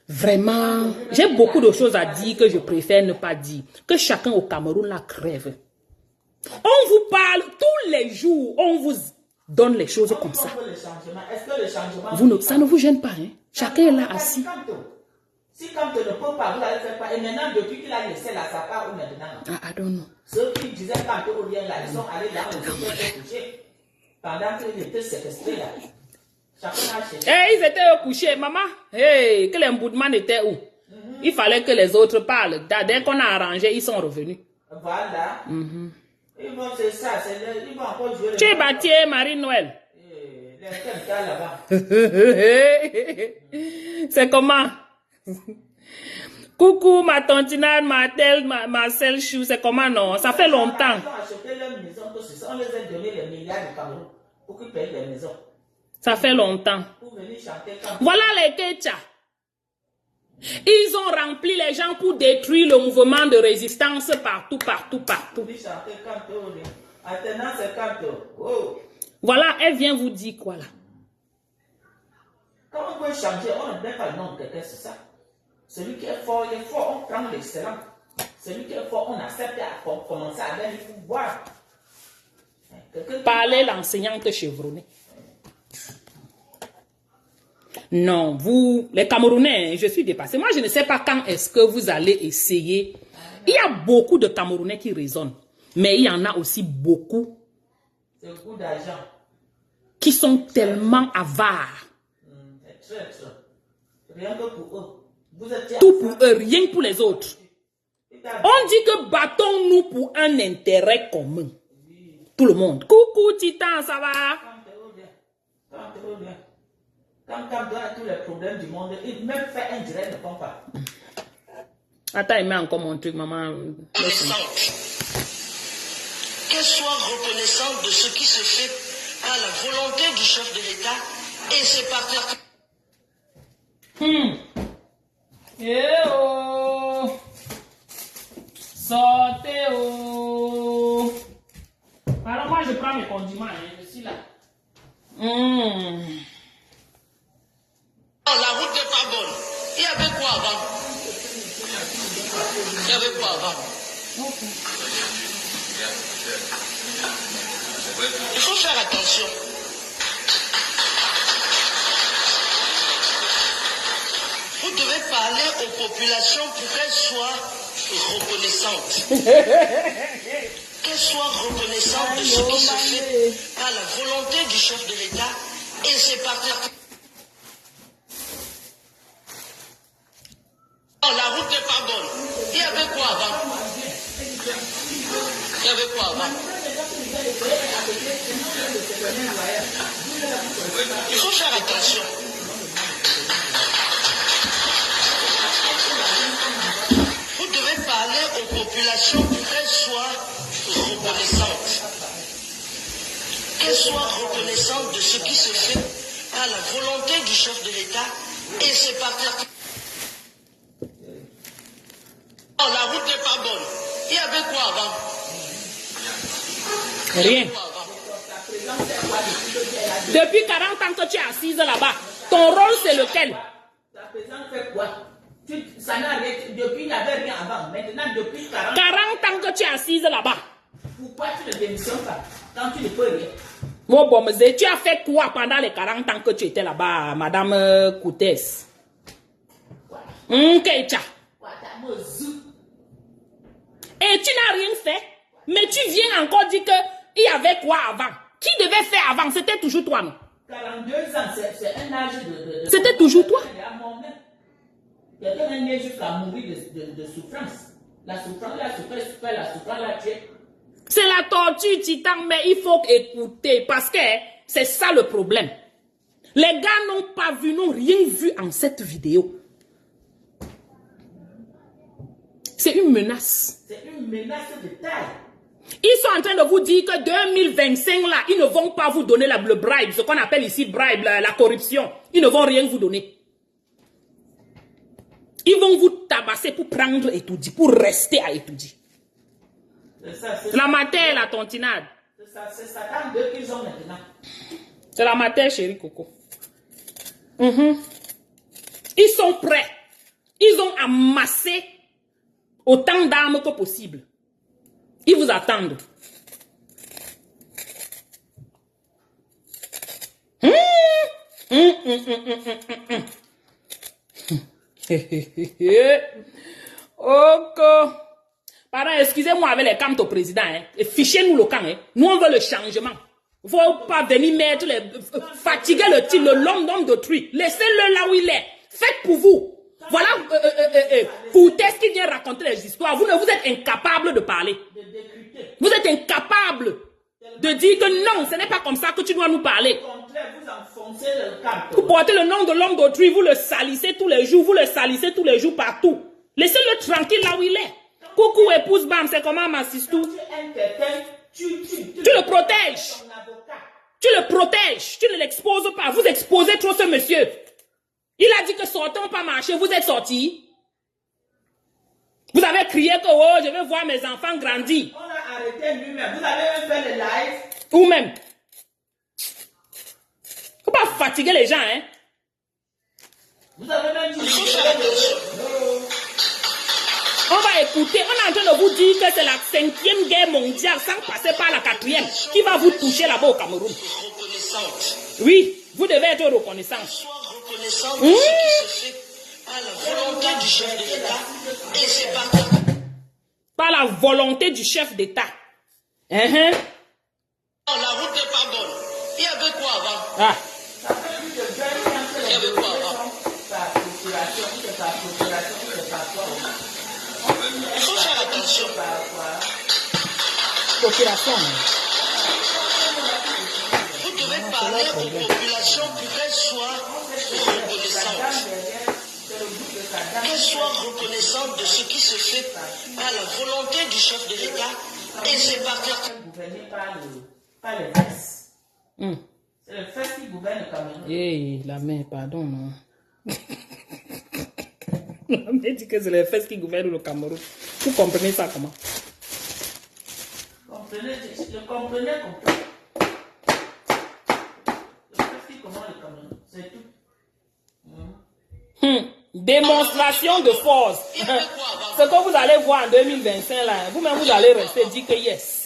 A: vraiment, j'ai beaucoup de choses à dire que je préfère ne pas dire. Que chacun au Cameroun la crève. On vous parle tous les jours, on vous donne les choses comme ça. Ça ne vous gêne pas, hein? Chacun est là assis.
E: Si Camto ne peut pas, vous n'allez faire pas. Et maintenant, depuis qu'il a laissé là, ça part où maintenant?
A: I don't know.
E: Ceux qui disaient Camto ou rien là, ils sont allés dans les hôtels couchés. Pendant qu'ils étaient séquestrés là. Chacun a cherché.
A: Ils étaient couchés, maman. Que l'emboudement était où? Il fallait que les autres parlent. Dès qu'on a arrangé, ils sont revenus.
E: Voilà. Ils vont, c'est ça, ils vont encore jouer.
A: Tu es bâti, Marie-Noël.
E: Les quelqu'un là-bas.
A: C'est comment? Coucou ma tantinade, Marcel Chou, c'est comment non? Ça fait longtemps.
E: Ils ont acheté leur maison, on les a donné les milliards du Cameroun pour qu'ils payent les maisons.
A: Ça fait longtemps.
E: Pour venir chanter quand
A: voilà les Ketcha. Ils ont rempli les gens pour détruire le mouvement de résistance partout. Voilà, elle vient vous dire quoi là?
E: Quand on veut changer, on ne met pas le nom de quelqu'un, c'est ça. Celui qui est fort, il est fort. On prend l'excellent. Celui qui est fort, on accepte à commencer à donner le pouvoir.
D: Parlez l'enseignante chevronnée. Non, vous, les Camerounais, je suis dépassé. Moi, je ne sais pas quand est-ce que vous allez essayer. Il y a beaucoup de Camerounais qui raisonnent. Mais il y en a aussi beaucoup
E: C'est beaucoup d'argent.
D: qui sont tellement avares.
E: C'est très, très. Rien que pour eux. Vous êtes
D: Tout pour eux, rien que pour les autres. On dit que battons-nous pour un intérêt commun. Tout le monde. Coucou Titan, ça va?
E: Quand donne tous les problèmes du monde, il même fait un direct ne font pas.
D: Attends, il met encore mon truc, maman.
C: Reconnaissante. Qu'elle soit reconnaissante de ce qui se fait à la volonté du chef de l'État et ses partenaires.
A: Eh oh! Sortez oh! Alors moi je prends mes condiments, hein, je suis là.
C: Oh, la route n'est pas bonne. Il y avait quoi avant? Il y avait quoi avant? Il faut faire attention. Vous devez parler aux populations pour qu'elles soient reconnaissantes. Qu'elles soient reconnaissantes de ce qui se fait à la volonté du chef de l'État et ses partenaires. Oh, la route n'est pas bonne. Il y avait quoi avant? Il y avait quoi avant? Il faut faire attention. Vous devez parler aux populations pour qu'elles soient reconnaissantes. Qu'elles soient reconnaissantes de ce qui se fait à la volonté du chef de l'État et ses partenaires. Oh, la route n'est pas bonne. Il y avait quoi avant?
D: Rien. Depuis 40 ans que tu es assise là-bas, ton rôle c'est lequel?
E: Ta présence fait quoi? Ça n'arrête. Depuis, il n'y avait rien avant. Maintenant, depuis 40
D: 40 ans que tu es assise là-bas.
E: pourquoi tu ne démissionnes pas quand tu ne peux rien?
D: Mon bon monsieur, tu as fait quoi pendant les 40 ans que tu étais là-bas, Madame Koutès? Keïcha. Et tu n'as rien fait, mais tu viens encore dire qu'il y avait quoi avant? Qui devait faire avant? C'était toujours toi, non?
E: 42 ans, c'est un âge de
D: C'était toujours toi?
E: Quelqu'un est né jusqu'à mourir de souffrance. La souffrance, la tuer.
D: C'est la torture, Titan, mais il faut écouter parce que c'est ça le problème. Les gars n'ont pas vu, n'ont rien vu en cette vidéo. C'est une menace.
E: C'est une menace de taille.
D: Ils sont en train de vous dire que 2025, là, ils ne vont pas vous donner le bribe, ce qu'on appelle ici bribe, la corruption. Ils ne vont rien vous donner. Ils vont vous tabasser pour prendre étudier, pour rester à étudier. La matière, la tontinade.
E: C'est Satan 2 qu'ils ont maintenant.
D: C'est la matière, chérie Coco. Ils sont prêts. Ils ont amassé autant d'armes que possible. Ils vous attendent. Ok. Pardon, excusez-moi avec les camps au président. Hein. Fichez-nous le camp. Hein. Nous, on veut le changement. Il ne faut pas venir mettre fatiguer l'homme d'autrui. Laissez-le là où il est. Faites pour vous. Voilà, Koutès qui vient raconter les histoires. Vous êtes incapable de parler. Vous êtes incapable de dire que non, ce n'est pas comme ça que tu dois nous parler.
E: Au contraire, vous enfoncez le camp.
D: Vous portez le nom de l'homme d'autrui, vous le salissez tous les jours, vous le salissez tous les jours partout. Laissez-le tranquille là où il est. Coucou épouse Bam, c'est comment ma sistou? Tu le protèges. Tu le protèges, tu ne l'exposes pas. Vous exposez trop ce monsieur. Il a dit que sortons pas marcher, vous êtes sortis. Vous avez crié que oh, je veux voir mes enfants grandir.
E: On a arrêté lui-même. Vous avez même fait le live.
D: Ou même. Faut pas fatiguer les gens, hein.
E: Vous avez même dit.
C: Il faut faire attention.
D: On va écouter. On est en train de vous dire que c'est la 5e guerre mondiale sans passer par la 4e qui va vous toucher là-bas au Cameroun.
C: Reconnaissante.
D: Oui, vous devez être reconnaissant.
C: Sois reconnaissante de ce qui se fait par la volonté du chef de l'État et ses partenaires.
D: Par la volonté du chef d'État. Hein?
C: Oh, la route n'est pas bonne. Il y avait quoi avant?
D: Ah.
E: Ça fait plus de 20 ans que
C: Il y avait
E: les
C: quoi
E: dossiers
C: avant?
E: sont par procuration, c'est par procuration, c'est par quoi?
C: Il faut faire attention.
E: Par quoi?
D: Procuration.
C: Vous devez parler aux populations pour qu'elles soient reconnaissantes. Qu'elles soient reconnaissantes de ce qui se fait par la volonté du chef de l'État et ses partenaires.
E: Gouverné par les fesses. C'est le fesse qui gouverne le Cameroun.
D: Hey, la main, pardon, non. La main dit que c'est les fesses qui gouvernent le Cameroun. Vous comprenez ça comment?
E: Comprenez, je comprenais comme ça. Le fesse qui commande le Cameroun, c'est tout.
D: Démonstration de force. Ce que vous allez voir en 2025, là, vous-même, vous allez rester dire que yes.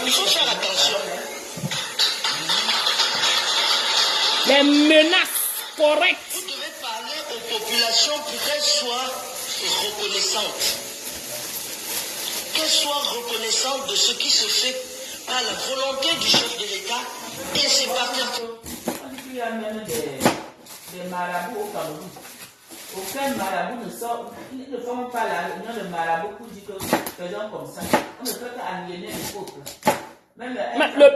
C: Il faut faire attention.
D: Les menaces correctes.
C: Vous devez parler aux populations pour qu'elles soient reconnaissantes. Qu'elles soient reconnaissantes de ce qui se fait par la volonté du chef de l'État et ses partenaires.
E: On dit qu'il y a même des marabouts au Cameroun. Aucun marabout ne sort, ils ne font pas la réunion de marabouts pour dire que faisons comme ça. On ne peut qu'aliéner le peuple. Même
D: Mais le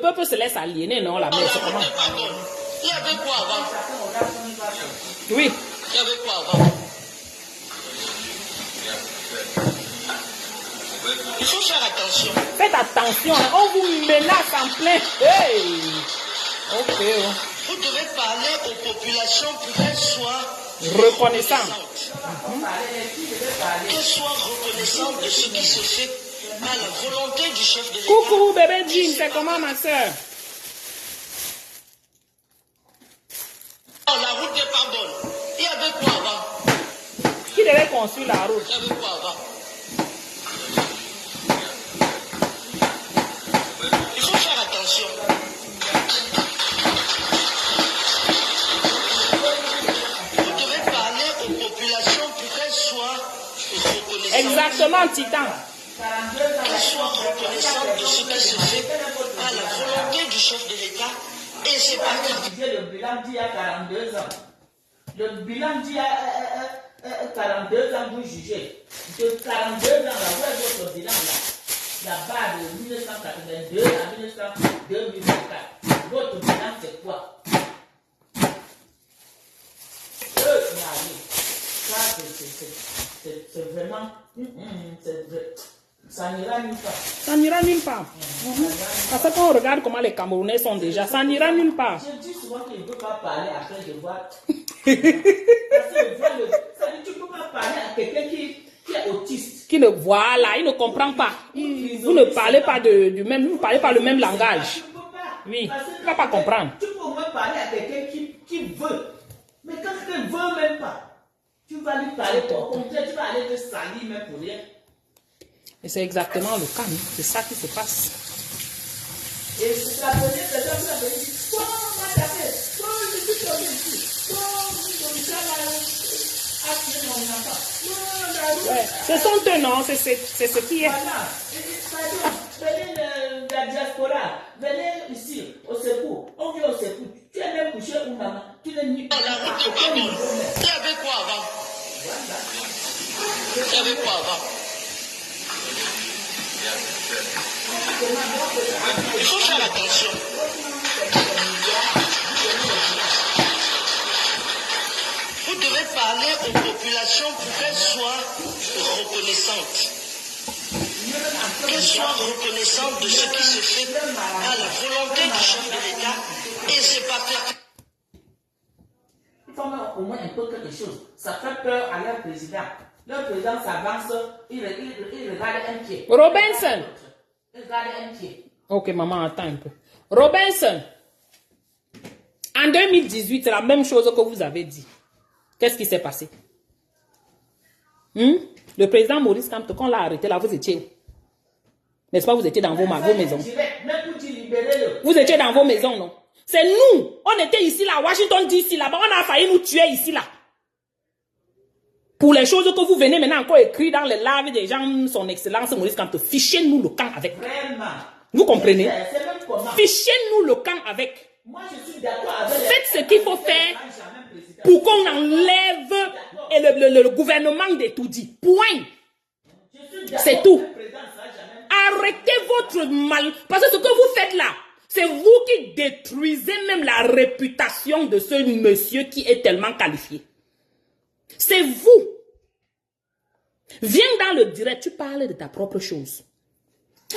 D: peuple se laisse aliéner, non, la
C: Oh,
D: mère,
C: la
D: c'est
C: route
D: comment?
C: n'est pas bonne. Il y avait quoi avant?
E: chacun aura son évasion.
D: Oui.
C: Il y avait quoi avant? Il faut faire attention.
D: Faites attention, hein, on vous menace en plein. Hey! Ok.
C: Vous devez parler aux populations pour qu'elles soient
D: Reconnaissantes.
C: Qu'elles soient reconnaissantes de ce qui se fait par la volonté du chef de l'État.
D: Coucou, bébé Jean, c'est comment ma soeur?
C: Oh, la route n'est pas bonne. Il y avait quoi avant?
D: Qui devait construire la route?
C: Il y avait quoi avant? Il faut faire attention. Vous devez parler aux populations pour qu'elles soient reconnaissantes.
D: Exactement, Titan.
C: Qu'elles soient reconnaissantes de ce qui se fait par la volonté du chef de l'État et ses partenaires.
E: Le bilan dit il y a 42 ans. Le bilan dit il y a 42 ans vous jugez. De 42 ans, là, où est votre bilan là? Là-bas de 1982 à 2024. Votre bilan c'est quoi? Ça c'est vraiment. Ça n'ira nulle part.
D: Ça n'ira nulle part. Parce qu'on regarde comment les Camerounais sont déjà, ça n'ira nulle part.
E: Je dis souvent qu'il ne peut pas parler après de voir. Parce que ça dit, tu ne peux pas parler à quelqu'un qui est autiste.
D: Qui ne voit là, il ne comprend pas. Vous ne parlez pas du même, vous ne parlez pas le même langage.
E: Tu ne peux pas.
D: Oui,
E: Parce que
D: il ne va pas comprendre.
E: Tu peux au moins parler à quelqu'un qui veut. Mais quand quelqu'un ne veut même pas, tu vas lui parler. Au contraire, tu vas aller te salir même pour rien.
D: Et c'est exactement le cas, c'est ça qui se passe.
E: Et c'est la première personne qui va dire, toi, on m'a tapé, toi, je suis tombé ici, toi, je a tué mon enfant.
D: Ouais. Ce sont eux, non, c'est ce qui est.
E: Voilà. Pardon, venez de la diaspora, venez ici, au secours. On vient au secours. Tu es même couché ou maman, tu n'es ni
C: Oh, la route n'est pas bonne. Il y avait quoi avant? Il y avait quoi avant? Il faut faire attention. Vous devez parler aux populations pour qu'elles soient reconnaissantes. Qu'elles soient reconnaissantes de ce qui se fait à la volonté du chef de l'État et ses partenaires.
E: Il faut mettre au moins un peu quelque chose. Ça fait peur à leur président. Leur président s'avance, il regarde un pied.
D: Robinson.
E: Il regarde un pied.
D: Ok, maman, attends un peu. Robinson. En 2018, c'est la même chose que vous avez dit. Qu'est-ce qui s'est passé? Le président Maurice Kamto, quand on l'a arrêté là, vous étiez où? N'est-ce pas, vous étiez dans vos maisons? Vous étiez dans vos maisons, non? C'est nous. On était ici là, Washington DC là-bas. On a failli nous tuer ici là. Pour les choses que vous venez maintenant encore écrire dans les lives des gens, son excellence Maurice Kamto, fichez-nous le camp avec.
E: Vraiment.
D: Vous comprenez?
E: C'est même comment.
D: Fichez-nous le camp avec.
E: Moi, je suis d'accord avec.
D: Faites ce qu'il faut faire pour qu'on enlève le gouvernement des tout-dits. Point. C'est tout. Arrêtez votre mal. Parce que ce que vous faites là, c'est vous qui détruisez même la réputation de ce monsieur qui est tellement qualifié. C'est vous. Viens dans le direct, tu parles de ta propre chose.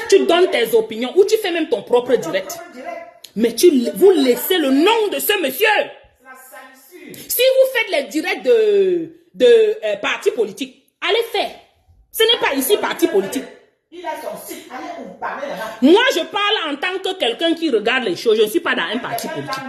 D: Tu donnes tes opinions ou tu fais même ton propre direct. Mais vous laissez le nom de ce monsieur. Si vous faites les directs de partis politiques, allez faire. Ce n'est pas ici parti politique.
E: Il a son site, allez vous parler là-bas.
D: Moi, je parle en tant que quelqu'un qui regarde les choses. Je ne suis pas dans un parti politique.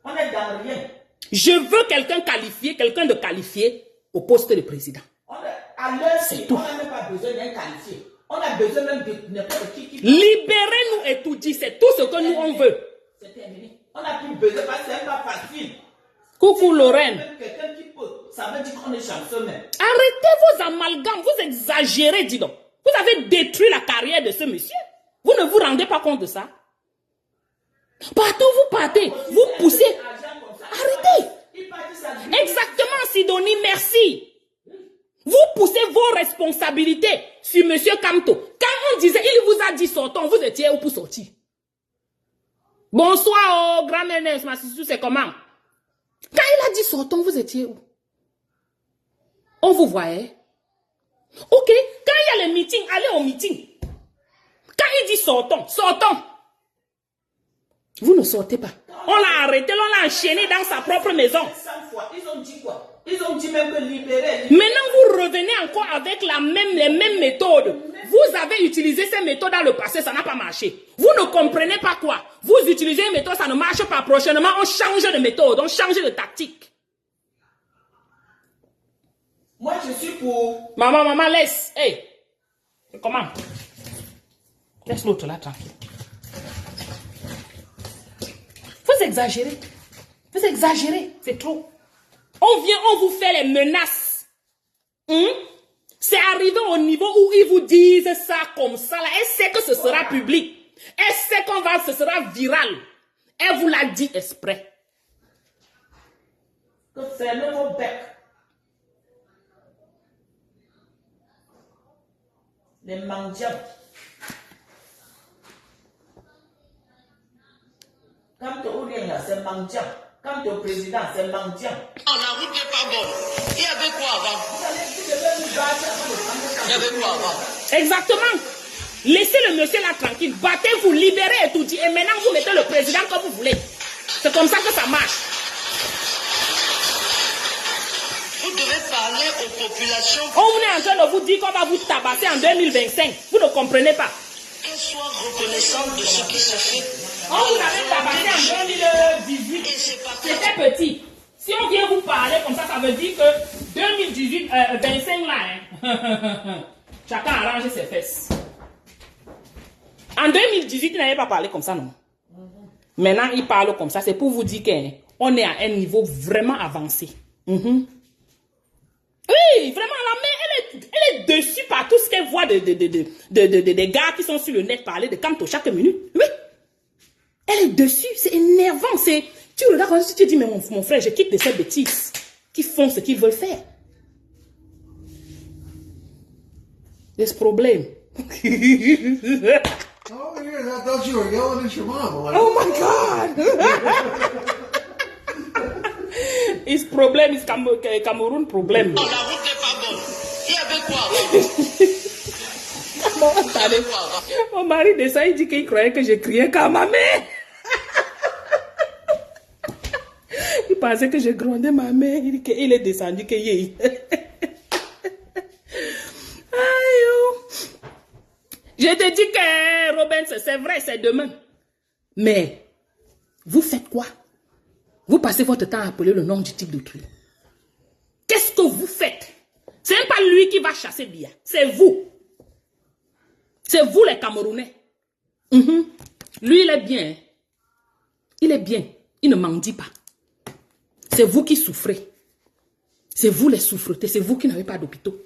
E: On est dans rien.
D: Je veux quelqu'un qualifié, quelqu'un de qualifié au poste de président.
E: À l'heure-ci, on n'a même pas besoin d'un qualifié. On a besoin même de n'importe qui.
D: Libérez-nous et tout dit. C'est tout ce que nous on veut.
E: C'est terminé. On n'a plus besoin parce que c'est pas facile.
D: Coucou Lorraine.
E: Même quelqu'un qui peut, ça veut dire qu'on est chanceux même.
D: Arrêtez vos amalgames. Vous exagérez, dis donc. Vous avez détruit la carrière de ce monsieur. Vous ne vous rendez pas compte de ça? Partout vous partez, vous poussez. Arrêtez. Exactement, Sidonie, merci. Vous poussez vos responsabilités sur monsieur Kamto. Quand on disait, il vous a dit sortons, vous étiez où pour sortir? Bonsoir, grand ménès, ma sister, c'est comment? Quand il a dit sortons, vous étiez où? On vous voyait? Ok, quand il y a les meetings, allez au meeting. Quand il dit sortons, sortons. Vous ne sortez pas. On l'a arrêté, on l'a enchaîné dans sa propre maison.
E: 100 fois, ils ont dit quoi? Ils ont dit même que libérer.
D: Maintenant, vous revenez encore avec les mêmes méthodes. Vous avez utilisé ces méthodes dans le passé, ça n'a pas marché. Vous ne comprenez pas quoi? Vous utilisez une méthode, ça ne marche pas. Prochainement, on change de méthode, on change de tactique.
E: Moi, je suis pour...
D: Maman, laisse. Hey. Comment? Laisse l'autre là, tranquille. Vous exagérez. Vous exagérez. C'est trop. On vient, on vous fait les menaces. C'est arrivé au niveau où ils vous disent ça comme ça. Là. Elle sait que ce sera public. Elle sait ce sera viral. Elle vous l'a dit exprès.
E: Que fermez vos becs. Les mendiants. Quand tu es là, c'est mendiant. Quand tu es au président, c'est mendiant.
C: Non, la route n'est pas bonne. Il y avait quoi avant? Il y avait quoi avant?
D: Exactement. Laissez le monsieur là tranquille. Battez-vous, libérez et tout dit. Et maintenant, vous mettez le président comme vous voulez. C'est comme ça que ça marche.
C: Vous devez parler aux populations.
D: On est en train de vous dire qu'on va vous tabasser en 2025. Vous ne comprenez pas.
C: Qu'elles soient reconnaissantes de ce qui se fait.
D: On vous avait tabassé en 2018. C'était petit. Si on vient vous parler comme ça, ça veut dire que 2018, 25 là, hein, chacun arrange ses fesses. En 2018, il n'avait pas parlé comme ça, non? Maintenant, il parle comme ça. C'est pour vous dire qu'on est à un niveau vraiment avancé. Oui, vraiment, la mère, elle est dessus par tout ce qu'elle voit des gars qui sont sur le net parler de Kamto chaque minute. Oui. Elle est dessus, c'est énervant. Tu regardes comme si tu dis, mais mon frère, je quitte de ces bêtises qui font ce qu'ils veulent faire. There's problem.
F: Oh, yes, I thought you were yelling at your mom. Like,
D: Oh my God. His problem is Cameroon problem.
C: Non, la route n'est pas bonne. Il y avait quoi avant? Il y avait quoi avant?
D: Mon mari de ça, il dit qu'il croyait que je criais comme ma mère. Il pensait que je grondais ma mère. Il dit qu'il est descendu, que yé. Je te dis que Robin, c'est vrai, c'est demain. Mais, vous faites quoi? Vous passez votre temps à appeler le nom du type d'autrui. pas lui qui va chasser Biya. C'est vous. C'est vous les Camerounais. Lui, il est bien. Hein? Il est bien. Il ne mendie pas. C'est vous qui souffrez. C'est vous les souffretés. C'est vous qui n'avez pas d'hôpitaux.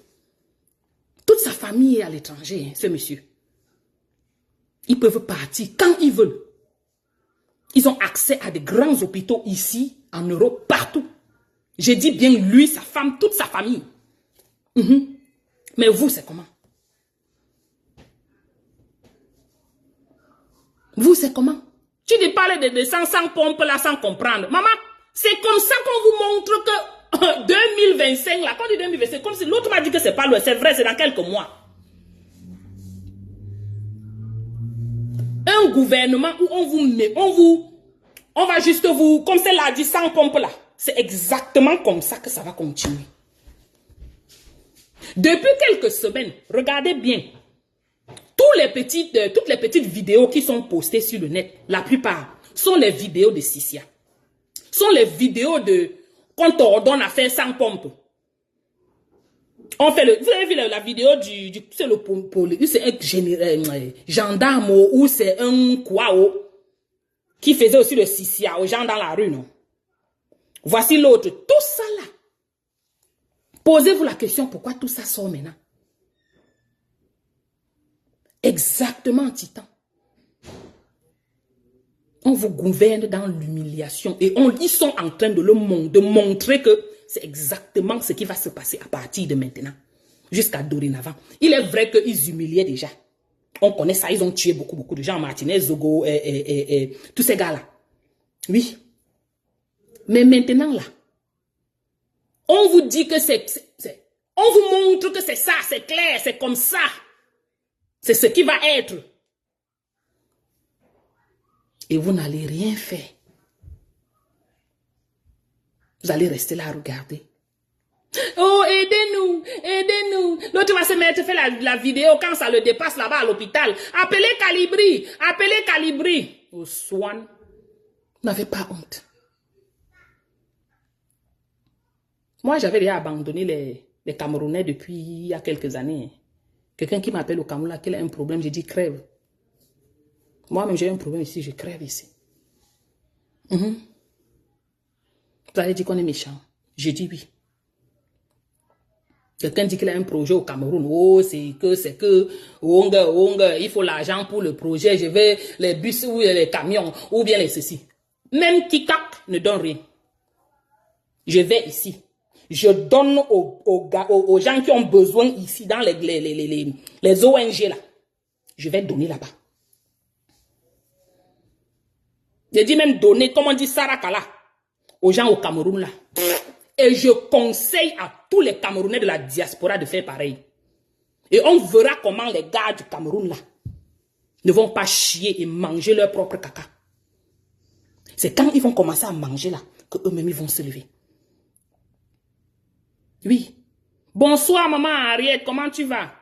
D: Toute sa famille est à l'étranger, hein, ce monsieur. Ils peuvent partir quand ils veulent. Ils ont accès à des grands hôpitaux ici, en Europe, partout. J'ai dit bien lui, sa femme, toute sa famille. Mais vous, c'est comment? Vous, c'est comment? Tu dis parler de 500 pompes là sans comprendre. Maman, c'est comme ça qu'on vous montre que 2025, là, quand on dit 2025, comme si l'autre m'a dit que c'est pas loin. C'est vrai, c'est dans quelques mois. Un gouvernement où on vous met, on va juste vous, comme c'est l'a dit, 100 pompes là. C'est exactement comme ça que ça va continuer. Depuis quelques semaines, regardez bien. Toutes les petites vidéos qui sont postées sur le net, la plupart, sont les vidéos de Sisia. Sont les vidéos de quand on ordonne à faire 100 pompes. On fait vous avez vu la vidéo c'est un gendarme ou c'est un Kouao qui faisait aussi le Sisia aux gens dans la rue, non? Voici l'autre. Tout ça là. Posez-vous la question, pourquoi tout ça sort maintenant? Exactement, Titan. On vous gouverne dans l'humiliation et ils sont en train de montrer que c'est exactement ce qui va se passer à partir de maintenant, jusqu'à dorénavant. Il est vrai qu'ils humiliaient déjà. On connaît ça, ils ont tué beaucoup de gens, Martinez, Zogo, tous ces gars-là. Oui. Mais maintenant, là, on vous dit que on vous montre que c'est ça, c'est clair, c'est comme ça. C'est ce qui va être. Et vous n'allez rien faire. Vous allez rester là à regarder. Oh, aidez-nous, aidez-nous. L'autre va se mettre à faire la vidéo quand ça le dépasse là-bas à l'hôpital. Appelez Calibri. Oh, Swan, vous n'avez pas honte. Moi, j'avais déjà abandonné les Camerounais depuis il y a quelques années. Quelqu'un qui m'appelle au Cameroun, qu'il a un problème, j'ai dit crève. Moi-même, j'ai un problème ici, je crève ici. Vous allez dire qu'on est méchant. J'ai dit oui. Quelqu'un dit qu'il a un projet au Cameroun. Oh, c'est que, il faut l'argent pour le projet. Je vais les bus ou les camions ou bien les ceci. Même Kikak ne donne rien. Je vais ici. Je donne aux gens qui ont besoin ici dans les ONG là. Je vais donner là-bas. Je dis même donner, comme on dit Sarakala, aux gens au Cameroun là. Et je conseille à tous les Camerounais de la diaspora de faire pareil. Et on verra comment les gars du Cameroun là ne vont pas chier et manger leur propre caca. C'est quand ils vont commencer à manger là que eux-mêmes ils vont se lever. Oui. Bonsoir maman Henriette, comment tu vas?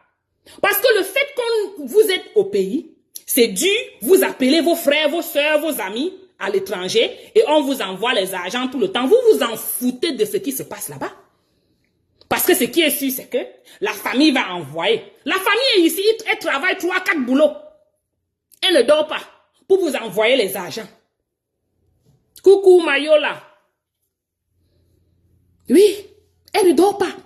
D: Parce que le fait que vous êtes au pays, c'est dû, vous appelez vos frères, vos soeurs, vos amis à l'étranger et on vous envoie les argents tout le temps. Vous vous en foutez de ce qui se passe là-bas. Parce que ce qui est sûr, c'est que la famille va envoyer. La famille est ici, elle travaille 3-4 boulots. Elle ne dort pas pour vous envoyer les argents. Coucou Mayola. Oui. Elle ne dort pas.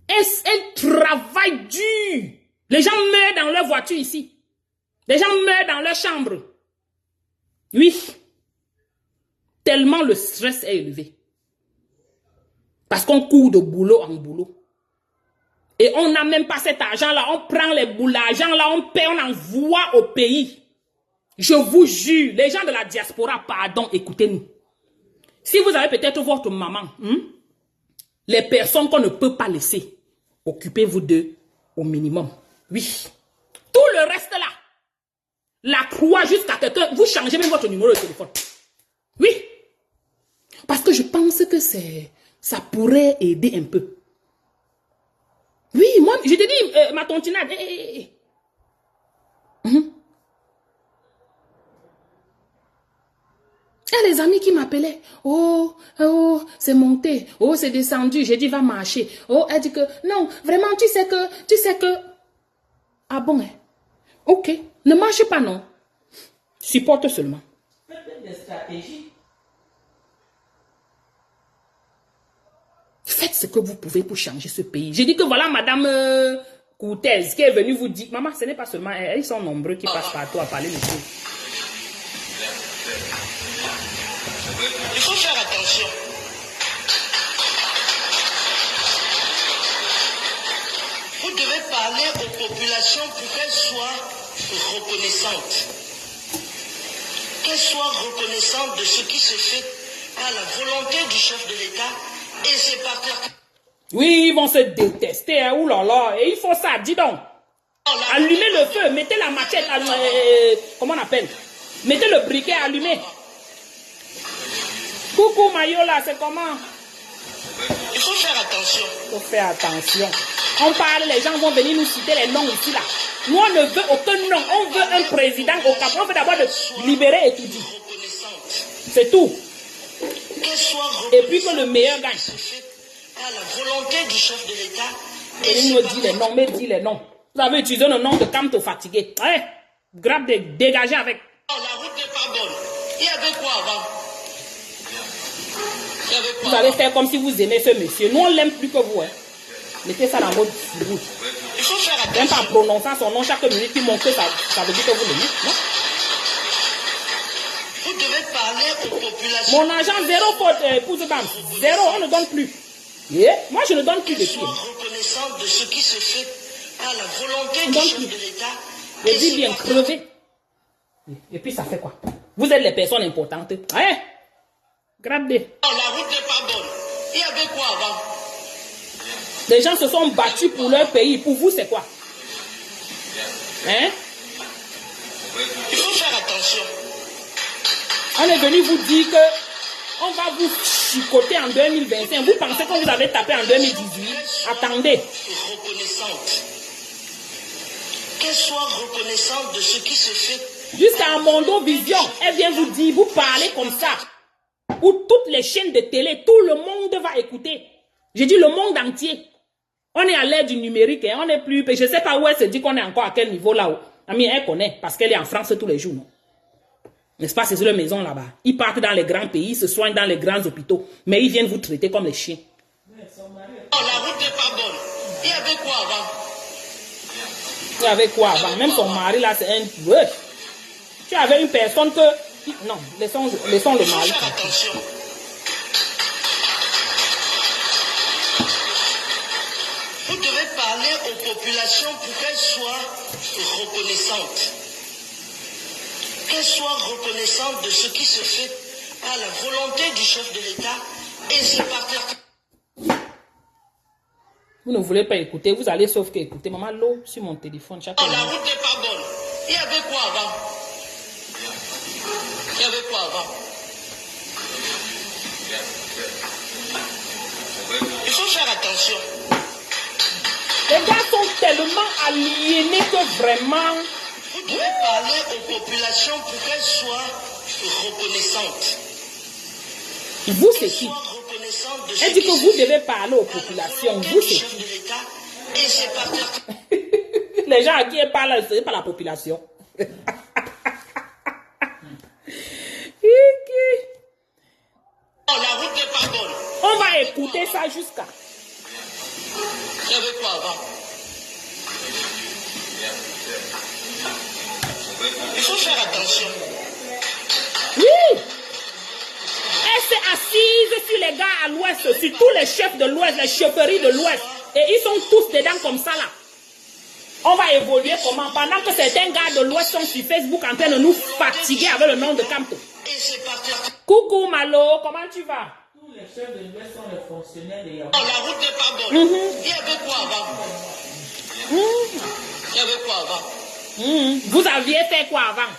D: Elle travaille dur. Les gens meurent dans leur voiture ici. Les gens meurent dans leur chambre. Oui. Tellement le stress est élevé. Parce qu'on court de boulot en boulot. Et on n'a même pas cet argent-là. On prend l'argent là, on paie, on envoie au pays. Je vous jure, les gens de la diaspora, pardon, écoutez-nous. Si vous avez peut-être votre maman, les personnes qu'on ne peut pas laisser, occupez-vous d'eux au minimum. Oui. Tout le reste là, la croix jusqu'à quelqu'un, vous changez même votre numéro de téléphone. Oui. Parce que je pense que ça pourrait aider un peu. Oui, moi, je te dis, ma tontinade, Il y a les amis qui m'appelaient. Oh, oh, c'est monté. Oh, c'est descendu. J'ai dit, va marcher. Oh, elle dit que, non, vraiment, tu sais que. Ah bon, hein? Ok. Ne marche pas, non. Supporte seulement.
E: Faites des stratégies.
D: Faites ce que vous pouvez pour changer ce pays. J'ai dit que voilà, madame Coutez, qui est venue vous dire, maman, ce n'est pas seulement, ils sont nombreux qui passent partout à parler de tout.
C: Il faut faire attention. Vous devez parler aux populations pour qu'elles soient reconnaissantes. Qu'elles soient reconnaissantes de ce qui se fait par la volonté du chef de l'État et ses partenaires.
D: Oui, ils vont se détester, hein, oulala, et il faut ça, dis donc. Allumez le feu, mettez la machette, comment on appelle? Mettez le briquet allumé. Coucou Mayola, c'est comment?
C: Il faut faire attention.
D: Il faut faire attention. On parle, les gens vont venir nous citer les noms ici là. Nous on ne veut aucun nom, on veut un président au Cap. On veut d'abord de libérer et tout dit. C'est tout. Et puis que le meilleur gagne.
C: À la volonté du chef de l'État.
D: Et il nous dit les noms, mais dit les noms. Vous avez utilisé le nom de Camto fatigué. Ouais, grave de dégager avec.
C: Oh, la route n'est pas bonne. Il y avait quoi avant?
D: Vous allez faire comme si vous aimez ce monsieur. Nous, on l'aime plus que vous. Hein. Mettez ça dans votre bouche.
C: Il faut faire
D: Même
C: attention.
D: pas prononçant son nom chaque minute, il montre que ça veut dire que vous l'aimez. Non?
C: Vous devez parler aux populations.
D: Mon argent, zéro pour ce banque. Zéro, on ne donne plus. Yeah. Moi, je ne donne plus de pied.
C: Sois reconnaissante de ce qui se fait par la volonté du
D: Donc,
C: chef de l'État.
D: Je
C: et
D: dis
C: ses
D: bien
C: partenaires.
D: crever. Et puis, ça fait quoi? Vous êtes les personnes importantes. Hein? Grabez.
C: Oh, la route n'est pas bonne. Il y avait quoi avant?
D: Les gens se sont battus pour leur pays. Pour vous, c'est quoi? Hein?
C: Il faut faire attention.
D: On est venu vous dire que on va vous chicoter en 2025. Vous pensez que vous avez tapé en 2018? Attendez.
C: Reconnaissante. Qu'elle soit reconnaissante de ce qui se fait.
D: Jusqu'à Mondo Vision, elle vient vous dire, vous parlez comme ça. Où toutes les chaînes de télé, tout le monde va écouter. J'ai dit le monde entier. On est à l'ère du numérique, hein, on n'est plus. Je ne sais pas où elle se dit qu'on est encore à quel niveau là-haut. Ami, elle connaît parce qu'elle est en France tous les jours. Non? N'est-ce pas, c'est sur la maison là-bas. Ils partent dans les grands pays, se soignent dans les grands hôpitaux, mais ils viennent vous traiter comme les chiens.
C: Oh, la route n'est pas bonne. Il y avait quoi avant?
D: Il y avait quoi avant? Même son mari là, c'est un. Ouais. Tu avais une personne que. Non, laissons le
C: Il faut
D: mari.
C: faire attention. Vous devez parler aux populations pour qu'elles soient reconnaissantes. Qu'elles soient reconnaissantes de ce qui se fait par la volonté du chef de l'État et ses partenaires.
D: Vous ne voulez pas écouter, vous allez sauf que écouter. Maman, l'eau sur mon téléphone chaque
C: Oh, la
D: minute.
C: route n'est pas bonne. Il y avait quoi avant? Il y avait quoi avant? Il faut faire attention.
D: Les gars sont tellement aliénés que vraiment.
C: Vous devez parler aux populations pour qu'elles soient reconnaissantes.
D: Vous, c'est qui?
C: Soient reconnaissantes de ce
D: Elle dit
C: qui
D: que
C: se
D: vous
C: fait
D: devez parler aux
C: par la
D: populations.
C: volonté
D: Vous,
C: du
D: c'est
C: chef
D: qui?
C: de l'État et ses partenaires.
D: Les gens à qui elle parle, ce n'est pas la population.
C: Oh, la route n'est pas bonne.
D: On va écouter ça jusqu'à.
C: Il y avait quoi avant? Il faut faire attention.
D: Oui! Elle s'est assise sur les gars à l'ouest, sur tous les chefs de l'ouest, les chefferies de l'ouest. Et ils sont tous dedans comme ça là. On va évoluer comment? Pendant que certains gars de l'ouest sont sur Facebook en train de nous fatiguer avec le nom de Camto.
C: Et ses partenaires.
D: Coucou Malo, comment tu vas?
E: Tous les chefs de l'Ouest sont les fonctionnaires de Yahoo.
C: Oh, la route n'est pas bonne. Il y avait quoi avant? Il y avait quoi avant?
D: Vous aviez fait quoi avant?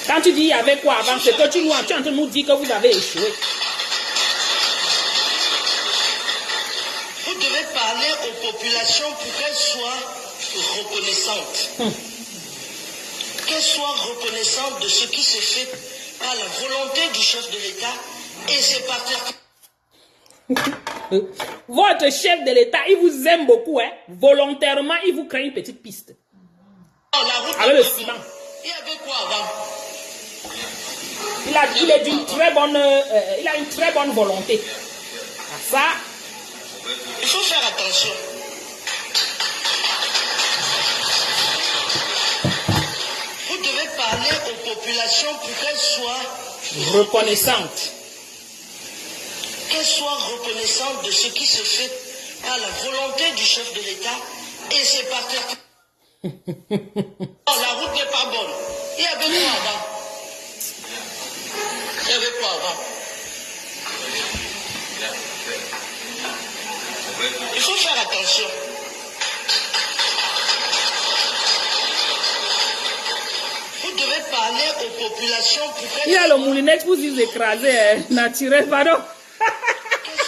D: Quand tu dis il y avait quoi avant, c'est que tu es en train de nous dire que vous avez échoué.
C: Vous devez parler aux populations pour qu'elles soient reconnaissantes. Qu'elles soient reconnaissantes de ce qui se fait par la volonté du chef de l'État et ses partenaires.
D: Votre chef de l'État, il vous aime beaucoup, hein. Volontairement, il vous crée une petite piste.
C: Oh, la route
D: Avec le
C: n'est pas
D: ciment.
C: bonne. Il y avait quoi avant?
D: Il est d'une très bonne, il a une très bonne volonté. À ça,
C: Il faut faire attention. Vous devez parler aux populations pour qu'elles soient
D: reconnaissante.
C: de ce qui se fait par la volonté du chef de l'État et ses partenaires. Oh, la route n'est pas bonne. Il y avait quoi avant? Il y avait quoi avant? Il faut faire attention. Vous devez parler aux populations pour
D: Il y a
C: qu'elles
D: le moulinex pour vous écraser, hein. Naturel, pardon.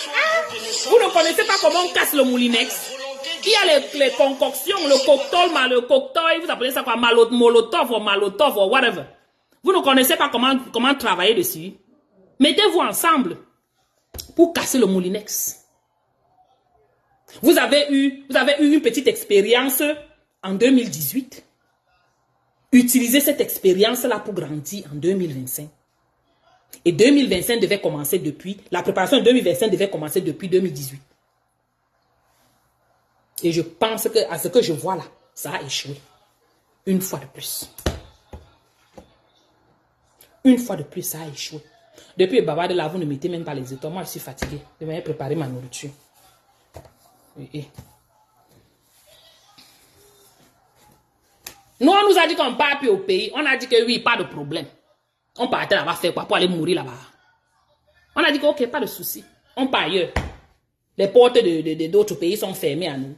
C: soient reconnaissantes.
D: Vous ne connaissez pas comment on casse le moulinex? Il y a les concoctions, le cocktail, vous appelez ça quoi? Molotov ou whatever. Vous ne connaissez pas comment travailler dessus? Mettez-vous ensemble pour casser le moulinex. Vous avez eu une petite expérience en 2018. Utilisez cette expérience-là pour grandir en 2025. Et 2025 devait commencer depuis, la préparation de 2025 devait commencer depuis 2018. Et je pense que, à ce que je vois là, ça a échoué. Une fois de plus. Une fois de plus, ça a échoué. Depuis le bavard de là, vous ne mettez même pas les étoiles. Moi, je suis fatigué. Je vais préparer ma nourriture. Oui. Nous, on nous a dit qu'on part plus au pays. On a dit que oui, pas de problème. On partait là-bas faire quoi? Pour aller mourir là-bas. On a dit que ok, pas de souci. On part ailleurs. Les portes d'autres pays sont fermées à nous.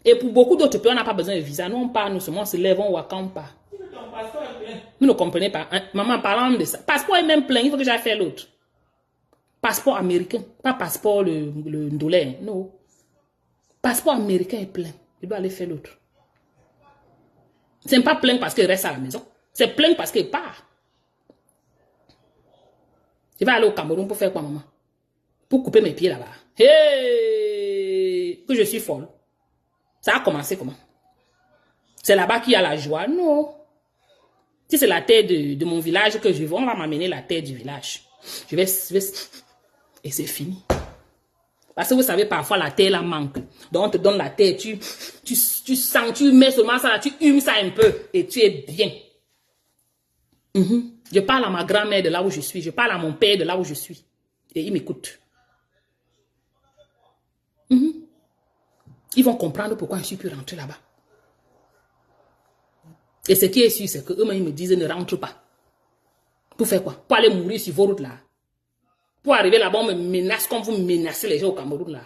D: Et pour beaucoup d'autres pays, on n'a pas besoin de visa. Nous, on part, nous seulement on se lève, on voit quand on part. Vous ne comprenez pas. Hein? Maman, parlant de ça. Passeport est même plein, il faut que j'aille faire l'autre. Passeport américain, pas passeport le dollar. Non. Passeport américain est plein. Je dois aller faire l'autre. C'est pas plein parce qu'il reste à la maison. C'est plein parce qu'il part. Je vais aller au Cameroun pour faire quoi, maman? Pour couper mes pieds là-bas. Hey! Que je suis folle. Ça a commencé comment? C'est là-bas qu'il y a la joie? Non. Si c'est la terre de mon village que je veux, on va m'amener la terre du village. Je vais et c'est fini. Parce que vous savez, parfois la terre la manque. Donc on te donne la terre, tu sens, tu mets seulement ça là, tu humes ça un peu et tu es bien. Je parle à ma grand-mère de là où je suis, je parle à mon père de là où je suis. Et ils m'écoutent. Ils vont comprendre pourquoi je suis plus rentrée là-bas. Et ce qui est sûr, c'est qu'eux-mêmes ils me disent ne rentre pas. Pour faire quoi? Pour aller mourir sur vos routes là. Pour arriver là-bas, on me menace comme vous menacez les gens au Cameroun là.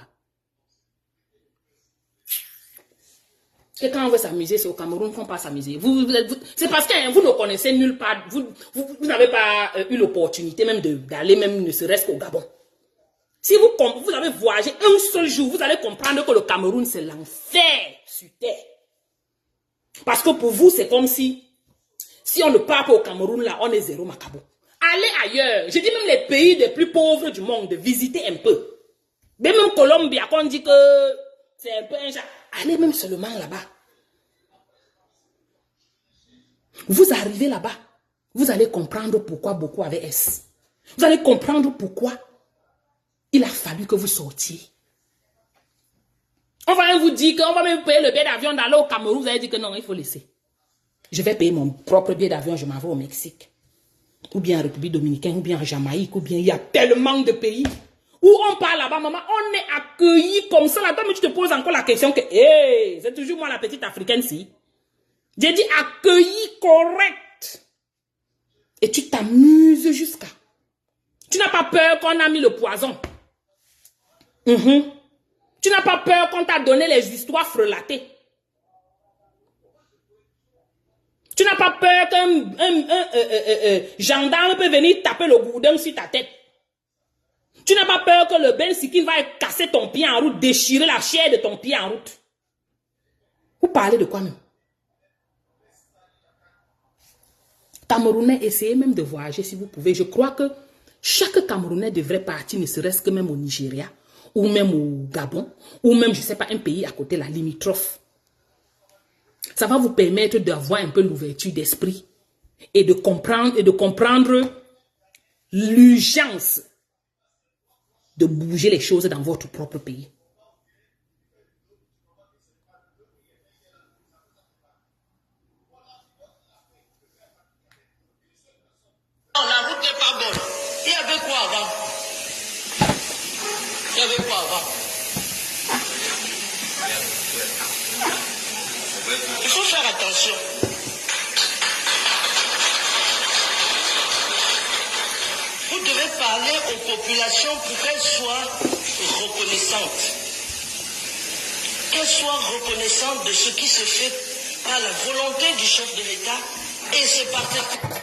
D: Et quand on veut s'amuser, c'est au Cameroun qu'on passe s'amuser. C'est parce que vous ne connaissez nulle part. Vous n'avez pas eu l'opportunité même d'aller même ne serait-ce qu'au Gabon. Si vous avez voyagé un seul jour, vous allez comprendre que le Cameroun, c'est l'enfer sur terre. Parce que pour vous, c'est comme si on ne part pas au Cameroun, là, on est zéro macabo. Allez ailleurs. Je dis même les pays les plus pauvres du monde, de visiter un peu. Même Colombie, on dit que c'est un peu un genre. Allez même seulement là-bas. Vous arrivez là-bas, vous allez comprendre pourquoi beaucoup avaient S. Vous allez comprendre pourquoi il a fallu que vous sortiez. On va même vous dire qu'on va même payer le billet d'avion d'aller au Cameroun. Vous allez dire que non, il faut laisser. Je vais payer mon propre billet d'avion, je m'en vais au Mexique. Ou bien en République Dominicaine, ou bien en Jamaïque, ou bien il y a tellement de pays où on parle là-bas, maman, on est accueilli comme ça. Là-bas, mais tu te poses encore la question que, hey, c'est toujours moi la petite africaine, si. J'ai dit accueilli correct. Et tu t'amuses jusqu'à. Tu n'as pas peur qu'on a mis le poison. Tu n'as pas peur qu'on t'a donné les histoires frelatées. Tu n'as pas peur qu'un gendarme peut venir taper le gourdin sur ta tête. Tu n'as pas peur que le Ben Sikin va casser ton pied en route, déchirer la chair de ton pied en route. Vous parlez de quoi même? Camerounais, essayez même de voyager si vous pouvez. Je crois que chaque Camerounais devrait partir, ne serait-ce que même au Nigeria, ou même au Gabon, ou même, je ne sais pas, un pays à côté, la limitrophe. Ça va vous permettre d'avoir un peu l'ouverture d'esprit et de comprendre l'urgence de bouger les choses dans votre propre pays.
C: Non, la route n'est pas bonne. Il y avait quoi avant? Il y avait quoi avant? Il faut faire attention. Vous devez parler aux populations pour qu'elles soient reconnaissantes. Qu'elles soient reconnaissantes de ce qui se fait par la volonté du chef de l'État et ses partenaires.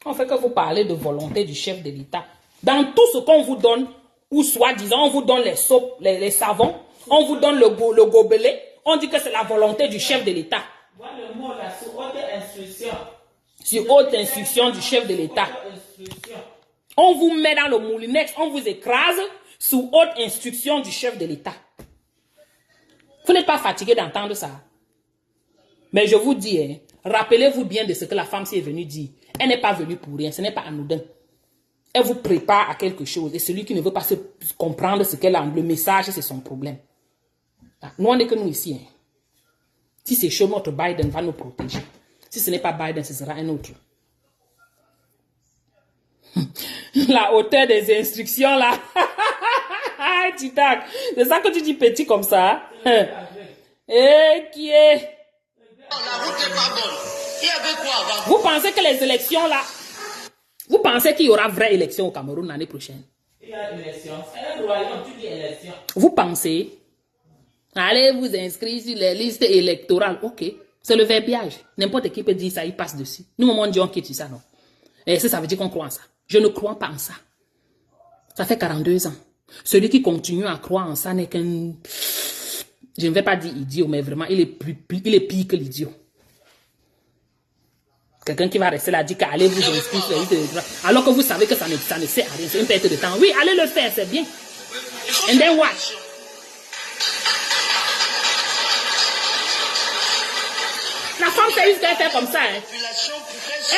D: On fait que vous parlez de volonté du chef de l'État. Dans tout ce qu'on vous donne, ou soi-disant, on vous donne les sopes, les savons, on vous donne le gobelet, on dit que c'est la volonté du chef de l'État.
E: Voilà le mot là, sur haute instruction.
D: Sur haute instruction du chef de l'État. On vous met dans le moulinex, on vous écrase sous haute instruction du chef de l'État. Vous n'êtes pas fatigué d'entendre ça. Mais je vous dis, hein, rappelez-vous bien de ce que la femme s'y est venue dire. Elle n'est pas venue pour rien, ce n'est pas anodin. Elle vous prépare à quelque chose. Et celui qui ne veut pas se comprendre ce qu'elle a, le message, c'est son problème. Nous, on n'est que nous ici. Hein. Si c'est chaud, notre Biden va nous protéger. Si ce n'est pas Biden, ce sera un autre. La hauteur des instructions, là. Titac, c'est ça que tu dis petit comme ça. Et qui est...
C: La route n'est pas bonne. Il y avait quoi avant?
D: Vous pensez que les élections, là... Vous pensez qu'il y aura vraie élection au Cameroun l'année prochaine?
E: Il y a élection. C'est un royaume, tu dis élection.
D: Vous pensez? Allez vous inscrire sur les listes électorales. Ok. C'est le verbiage. N'importe qui peut dire ça, il passe dessus. Nous, on dit on quitte ça, non? Et ça veut dire qu'on croit en ça. Je ne crois pas en ça. Ça fait 42 ans. Celui qui continue à croire en ça n'est qu'un... Je ne vais pas dire idiot, mais vraiment, il est pire que l'idiot. Quelqu'un qui va rester là dit qu'allez vous inscrire sur les listes électorales. Alors que vous savez que ça ne sert à rien. C'est une perte de temps. Oui, allez le faire, c'est bien. And then what? La femme, c'est juste qu'elle fait comme ça. Hein.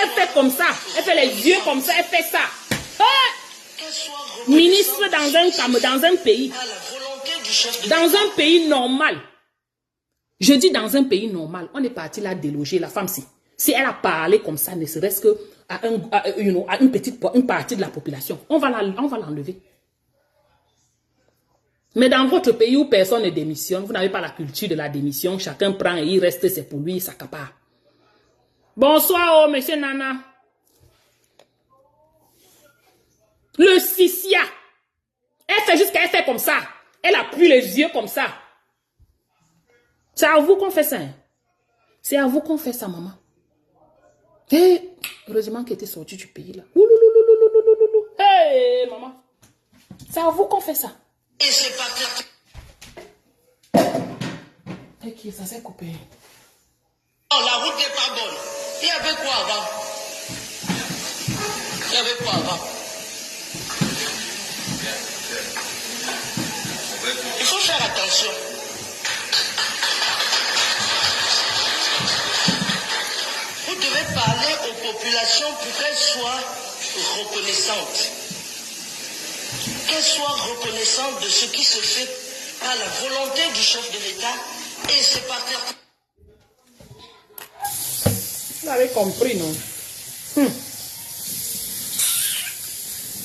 D: Elle fait comme ça. Elle fait les yeux comme ça. Elle fait ça. Ministre dans un pays. Dans un pays normal. Je dis dans un pays normal. On est parti là déloger la femme. Si elle a parlé comme ça, ne serait-ce que à une partie de la population, on va l'enlever. Mais dans votre pays où personne ne démissionne, vous n'avez pas la culture de la démission, chacun prend et il reste, c'est pour lui, il s'accapare. Bonsoir, monsieur Nana. Le Sissia. Elle fait juste qu'elle fait comme ça. Elle appuie les yeux comme ça. C'est à vous qu'on fait ça. Hein? C'est à vous qu'on fait ça, maman. Hey, heureusement qu'elle était sortie du pays là. Hey, maman. C'est à vous qu'on fait ça.
C: Et c'est parti.
D: Ok, ça s'est coupé.
C: Non, la route n'est pas bonne. Il y avait quoi avant? Il y avait quoi avant? Il faut faire attention. Vous devez parler aux populations pour qu'elles soient reconnaissantes. Qu'elles soient reconnaissantes de ce qui se fait par la volonté du chef de l'État et ses partenaires.
D: Vous avez compris, non?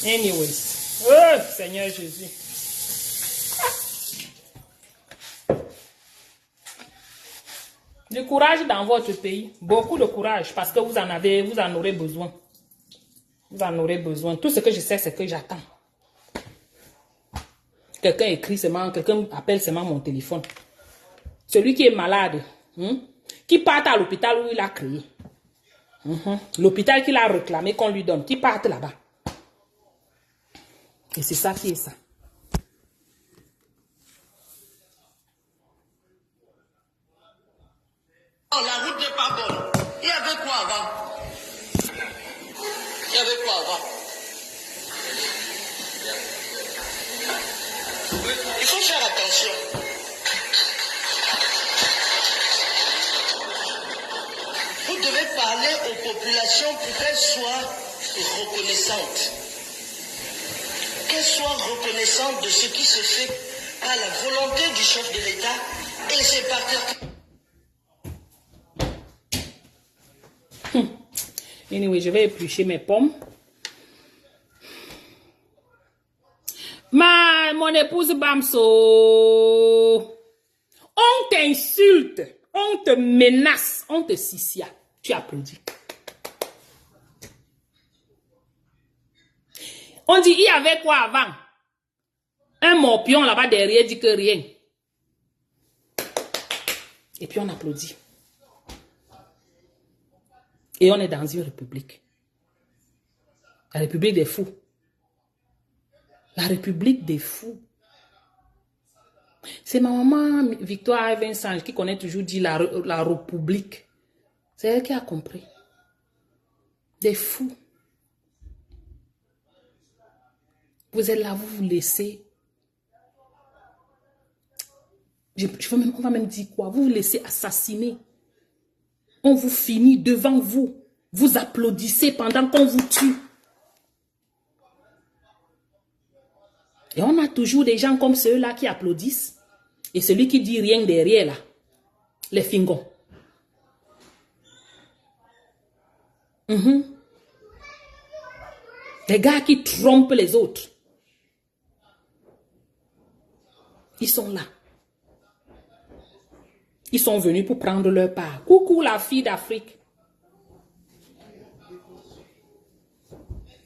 D: Anyways. Oh, Seigneur Jésus. Du courage dans votre pays. Beaucoup de courage parce que vous en aurez besoin. Vous en aurez besoin. Tout ce que je sais, c'est que j'attends. Quelqu'un écrit seulement, quelqu'un appelle seulement mon téléphone. Celui qui est malade, qui part à l'hôpital où il a créé. L'hôpital qu'il a réclamé qu'on lui donne, qui parte là-bas. Et c'est ça qui est ça.
C: Oh, la route n'est pas bonne. Il y avait quoi avant? Il y avait quoi avant? Il faut faire attention. Vous devez parler aux populations pour qu'elles soient reconnaissantes. Qu'elles soient reconnaissantes de ce qui se fait par la volonté du chef de l'État et ses partenaires.
D: Anyway, je vais éplucher mes pommes. Mon épouse Bamso, on t'insulte, on te menace, on te sicia. Tu applaudis. On dit, il y avait quoi avant? Un morpion là-bas derrière dit que rien. Et puis on applaudit. Et on est dans une république. La république des fous. La république des fous. C'est ma maman Victoire Vincent qui connaît toujours dit la république. C'est elle qui a compris. Des fous. Vous êtes là, vous vous laissez. On va même dire quoi? Vous vous laissez assassiner. On vous finit devant vous. Vous applaudissez pendant qu'on vous tue. Et on a toujours des gens comme ceux-là qui applaudissent. Et celui qui dit rien derrière là. Les fingons. Les gars qui trompent les autres. Ils sont là. Ils sont venus pour prendre leur part. Coucou la fille d'Afrique.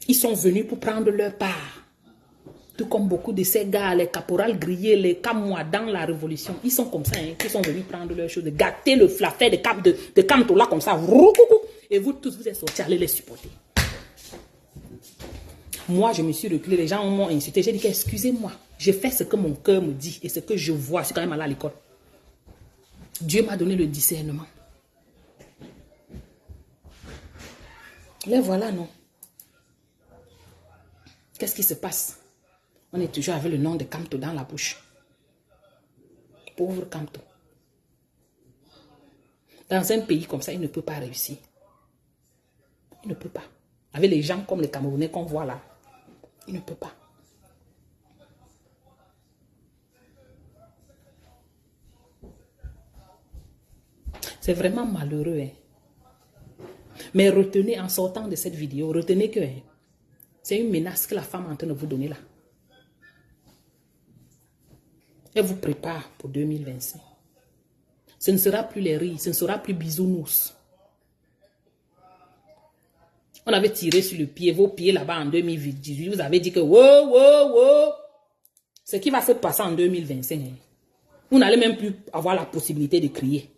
D: Ils sont venus pour prendre leur part. Tout comme beaucoup de ces gars, les caporales grillés, les camois dans la révolution. Ils sont comme ça, hein, qui sont venus prendre leurs choses, de gâter le flafet de Camtola comme ça. Et vous tous, vous êtes sortis, allez les supporter. Moi, je me suis reculé, les gens m'ont insulté. J'ai dit, excusez-moi, j'ai fait ce que mon cœur me dit et ce que je vois. Je suis quand même allé à l'école. Dieu m'a donné le discernement. Les voilà, non? Qu'est-ce qui se passe? On est toujours avec le nom de Camto dans la bouche. Pauvre Camto. Dans un pays comme ça, il ne peut pas réussir. Il ne peut pas. Avec les gens comme les Camerounais qu'on voit là, il ne peut pas. C'est vraiment malheureux. Hein? Mais retenez, en sortant de cette vidéo, retenez que hein, c'est une menace que la femme est en train de vous donner là. Elle vous prépare pour 2025. Ce ne sera plus les rires, ce ne sera plus bisounours. On avait tiré sur le pied, vos pieds là-bas en 2018. Vous avez dit que wow, wow, wow. Ce qui va se passer en 2025. Hein. Vous n'allez même plus avoir la possibilité de crier.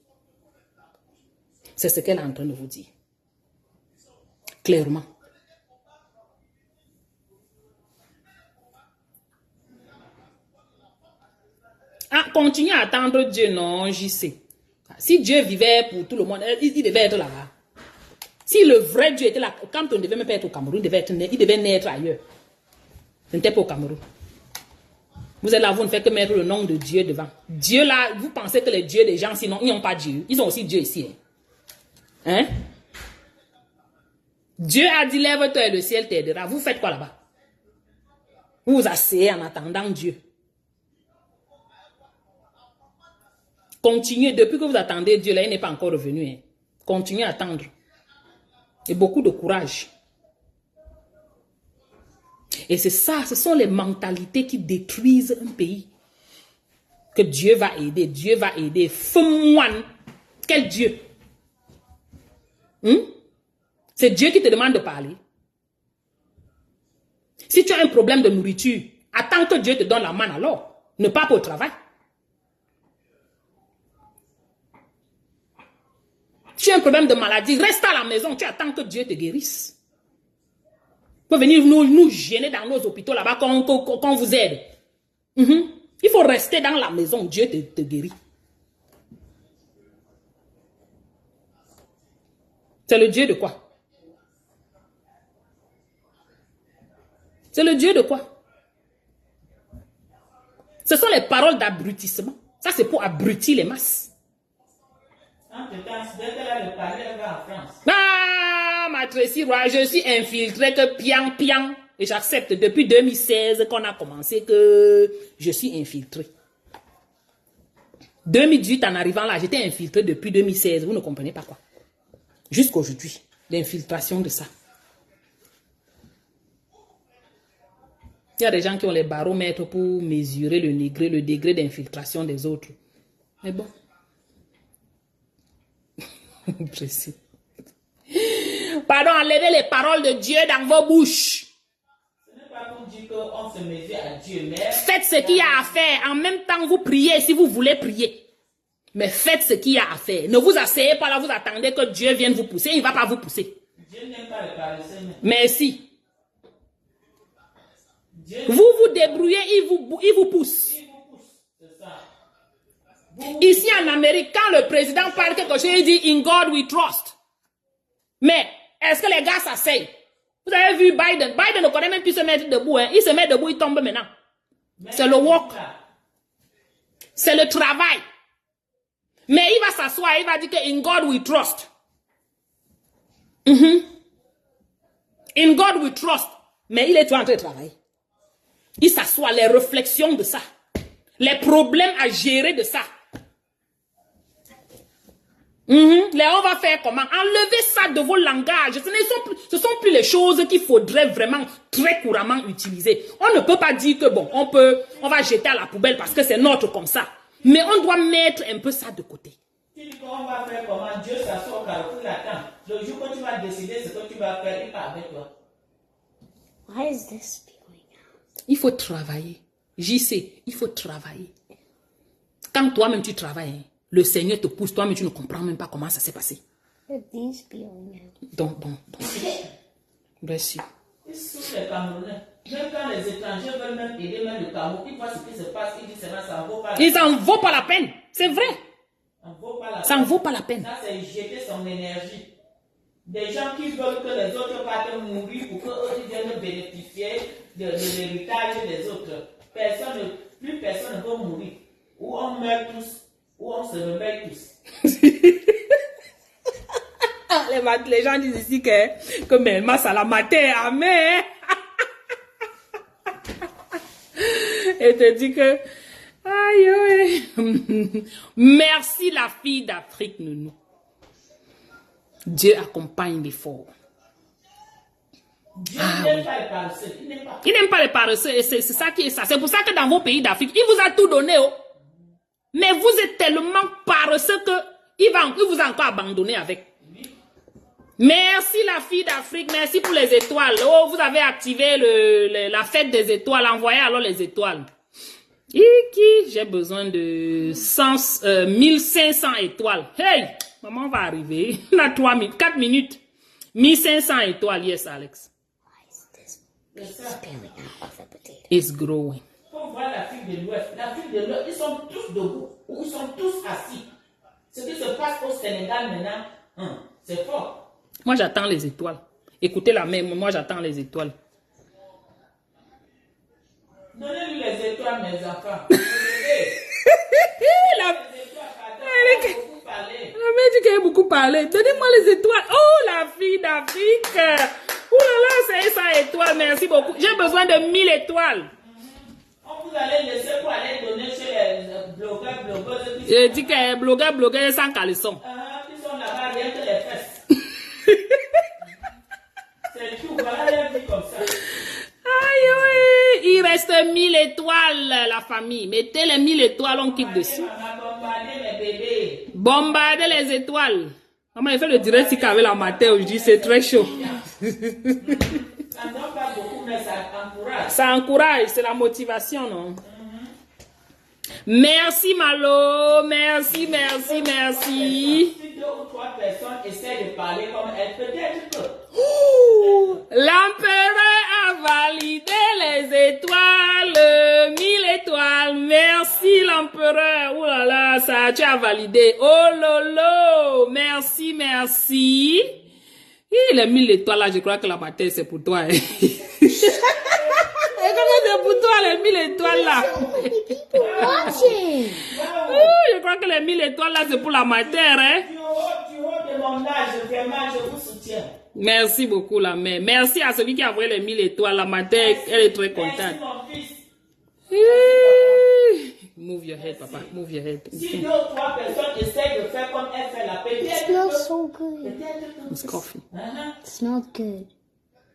D: C'est ce qu'elle est en train de vous dire. Clairement. Ah, continuez à attendre Dieu, non, j'y sais. Si Dieu vivait pour tout le monde, il devait être là. Si le vrai Dieu était là, quand on ne devait même pas être au Cameroun, il devait naître ailleurs. Ce n'était pas au Cameroun. Vous êtes là, vous ne faites que mettre le nom de Dieu devant. Dieu là, vous pensez que les dieux des gens, sinon, ils n'ont pas Dieu. Ils ont aussi Dieu ici. Hein? Dieu a dit, lève-toi et le ciel t'aidera. Vous faites quoi là-bas? Vous vous asseyez en attendant Dieu. Continuez, depuis que vous attendez Dieu, là, il n'est pas encore revenu. Hein. Continuez à attendre. Et beaucoup de courage. Et c'est ça, ce sont les mentalités qui détruisent un pays. Que Dieu va aider, Dieu va aider. Fais-moi, quel Dieu? C'est Dieu qui te demande de parler. Si tu as un problème de nourriture, attends que Dieu te donne la manne alors. Ne pas pour le travail. Tu as un problème de maladie, reste à la maison, tu attends que Dieu te guérisse. Vous pouvez venir nous gêner dans nos hôpitaux là-bas qu'on vous aide. Il faut rester dans la maison, Dieu te guérit. C'est le Dieu de quoi? C'est le Dieu de quoi? Ce sont les paroles d'abrutissement. Ça, c'est pour abrutir les masses. Ah, ma Tracy Roy, je suis infiltrée que piang piang. Et j'accepte depuis 2016 qu'on a commencé que je suis infiltrée. 2018, en arrivant là, j'étais infiltrée depuis 2016. Vous ne comprenez pas quoi. Jusqu'aujourd'hui, l'infiltration de ça. Il y a des gens qui ont les baromètres pour mesurer le degré d'infiltration des autres. Mais bon. Précis. Pardon, enlevez les paroles de Dieu dans vos bouches.
E: Ce n'est pas pour dire qu'on se mesure à Dieu, mais...
D: Faites ce qu'il y a à faire. En même temps, vous priez si vous voulez prier. Mais faites ce qu'il y a à faire. Ne vous asseyez pas là, vous attendez que Dieu vienne vous pousser. Il ne va pas vous pousser.
E: Dieu n'aime pas les paresseux.
D: Merci.
E: Dieu
D: Vous vous débrouillez, il vous pousse.
E: c'est ça.
D: Ici en Amérique, quand le président parle quelque chose, il dit « In God we trust ». Mais est-ce que les gars s'asseyent? Vous avez vu Biden? Biden ne connaît même plus se mettre debout. Hein. Il se met debout, il tombe maintenant. C'est le walk. C'est le travail. Mais il va s'asseoir, il va dire que « In God we trust ». In God we trust. Mais il est toujours en train de travailler. Il s'assoit, les réflexions de ça. Les problèmes à gérer de ça. On va faire comment? Enlevez ça de vos langages. Ce ne sont plus les choses qu'il faudrait vraiment très couramment utiliser. On ne peut pas dire que bon, on va jeter à la poubelle parce que c'est notre comme ça. Mais on doit mettre un peu ça de côté.
E: Tu dis qu'on va faire comment? Dieu s'assoit au carrefour, il attend. Le jour que tu vas décider ce que tu vas faire, il part avec toi.
B: Why is this spewing out?
D: Il faut travailler. J'y sais, il faut travailler. Quand toi-même tu travailles, hein, le Seigneur te pousse, toi-même tu ne comprends même pas comment ça s'est passé.
B: What are these spewing out?
D: Donc. Merci.
E: Ils souffrent les Camerounais. Même quand les étrangers veulent même aider même le Cameroun, ils voient ce qui se passe, ils disent ça ne vaut pas la peine.
D: Ils n'en vaut pas la peine. C'est vrai.
E: Ça ne vaut pas la
D: Ça
E: peine.
D: ne vaut pas la peine.
E: Ça, c'est jeter son énergie. Des gens qui veulent que les autres partent mourir pour qu'eux viennent bénéficier de l'héritage des autres. Plus personne ne veut mourir. Ou on meurt tous, ou on se réveille tous.
D: Les gens disent ici que mais masala matin, amen. Et te dit que aïe. Merci la fille d'Afrique, Nounou. Dieu accompagne l'effort.
E: Dieu n'aime pas les paresseux.
D: Il n'aime pas les paresseux et c'est ça qui est ça. C'est pour ça que dans vos pays d'Afrique, il vous a tout donné. Oh. Mais vous êtes tellement paresseux que il vous a encore abandonné avec. Merci la fille d'Afrique, merci pour les étoiles. Oh, vous avez activé la fête des étoiles. Envoyez alors les étoiles. J'ai besoin de 1500 étoiles. Hey, maman va arriver. On a 4 minutes. 1500 étoiles, yes, Alex.
B: Why is this spewing out of the potato?
D: It's growing.
E: Faut voir l'Afrique de l'Ouest. L'Afrique de l'Ouest, ils sont tous debout. Ou ils sont tous assis. Ce qui se passe au Sénégal maintenant, c'est fort.
D: Moi, j'attends les étoiles. Écoutez la même, moi, j'attends les étoiles.
E: Donnez-lui les étoiles, mes enfants.
D: La mère dit qu'elle a beaucoup parlé. Donnez-moi les étoiles. Oh, la fille d'Afrique. Oh là là, c'est 100 étoiles. Merci beaucoup. J'ai besoin de 1000 étoiles.
E: On vous allez laisser pour aller donner chez les blogueurs, blogueuses.
D: Je dis que blogueur sans caleçon.
E: Qui sont là-bas, rien que les fesses. C'est tout. Voilà la vie comme ça.
D: Aïe, oui. Il reste 1000 étoiles, la famille. Mettez les 1000 étoiles, on quitte dessus.
E: On a bombardé mes bébés.
D: Bombardez les étoiles. Maman, il fait le direct avec la matin aujourd'hui, c'est très chaud.
E: Ça ne donne pas beaucoup, mais ça encourage.
D: Ça encourage, c'est la motivation, non? Merci, Malo. Merci.
E: Si 2 ou 3 personnes essaient de parler comme elle, peut-être que...
D: L'empereur a validé les étoiles, 1000 étoiles. Merci l'empereur. Oh là là, ça tu as validé. Oh lolo, merci. Et les 1000 étoiles là, je crois que la matin c'est pour toi. Hein.
A: les 1000 étoiles là.
B: People watching.
A: Je crois que les 1000 étoiles là, c'est pour la matière, hein.
E: Du haut de mon âge, vraiment, je vous soutiens.
A: Merci beaucoup, la mère. Merci à celui qui a envoyé les 1000 étoiles. La matière, elle est très contente.
E: Merci, mon fils.
A: Move your head, papa. Move your head.
E: Si 2 ou 3 personnes essayent de faire comme elle fait la paix,
B: It smells so good.
A: It's coffee.
B: It smells good.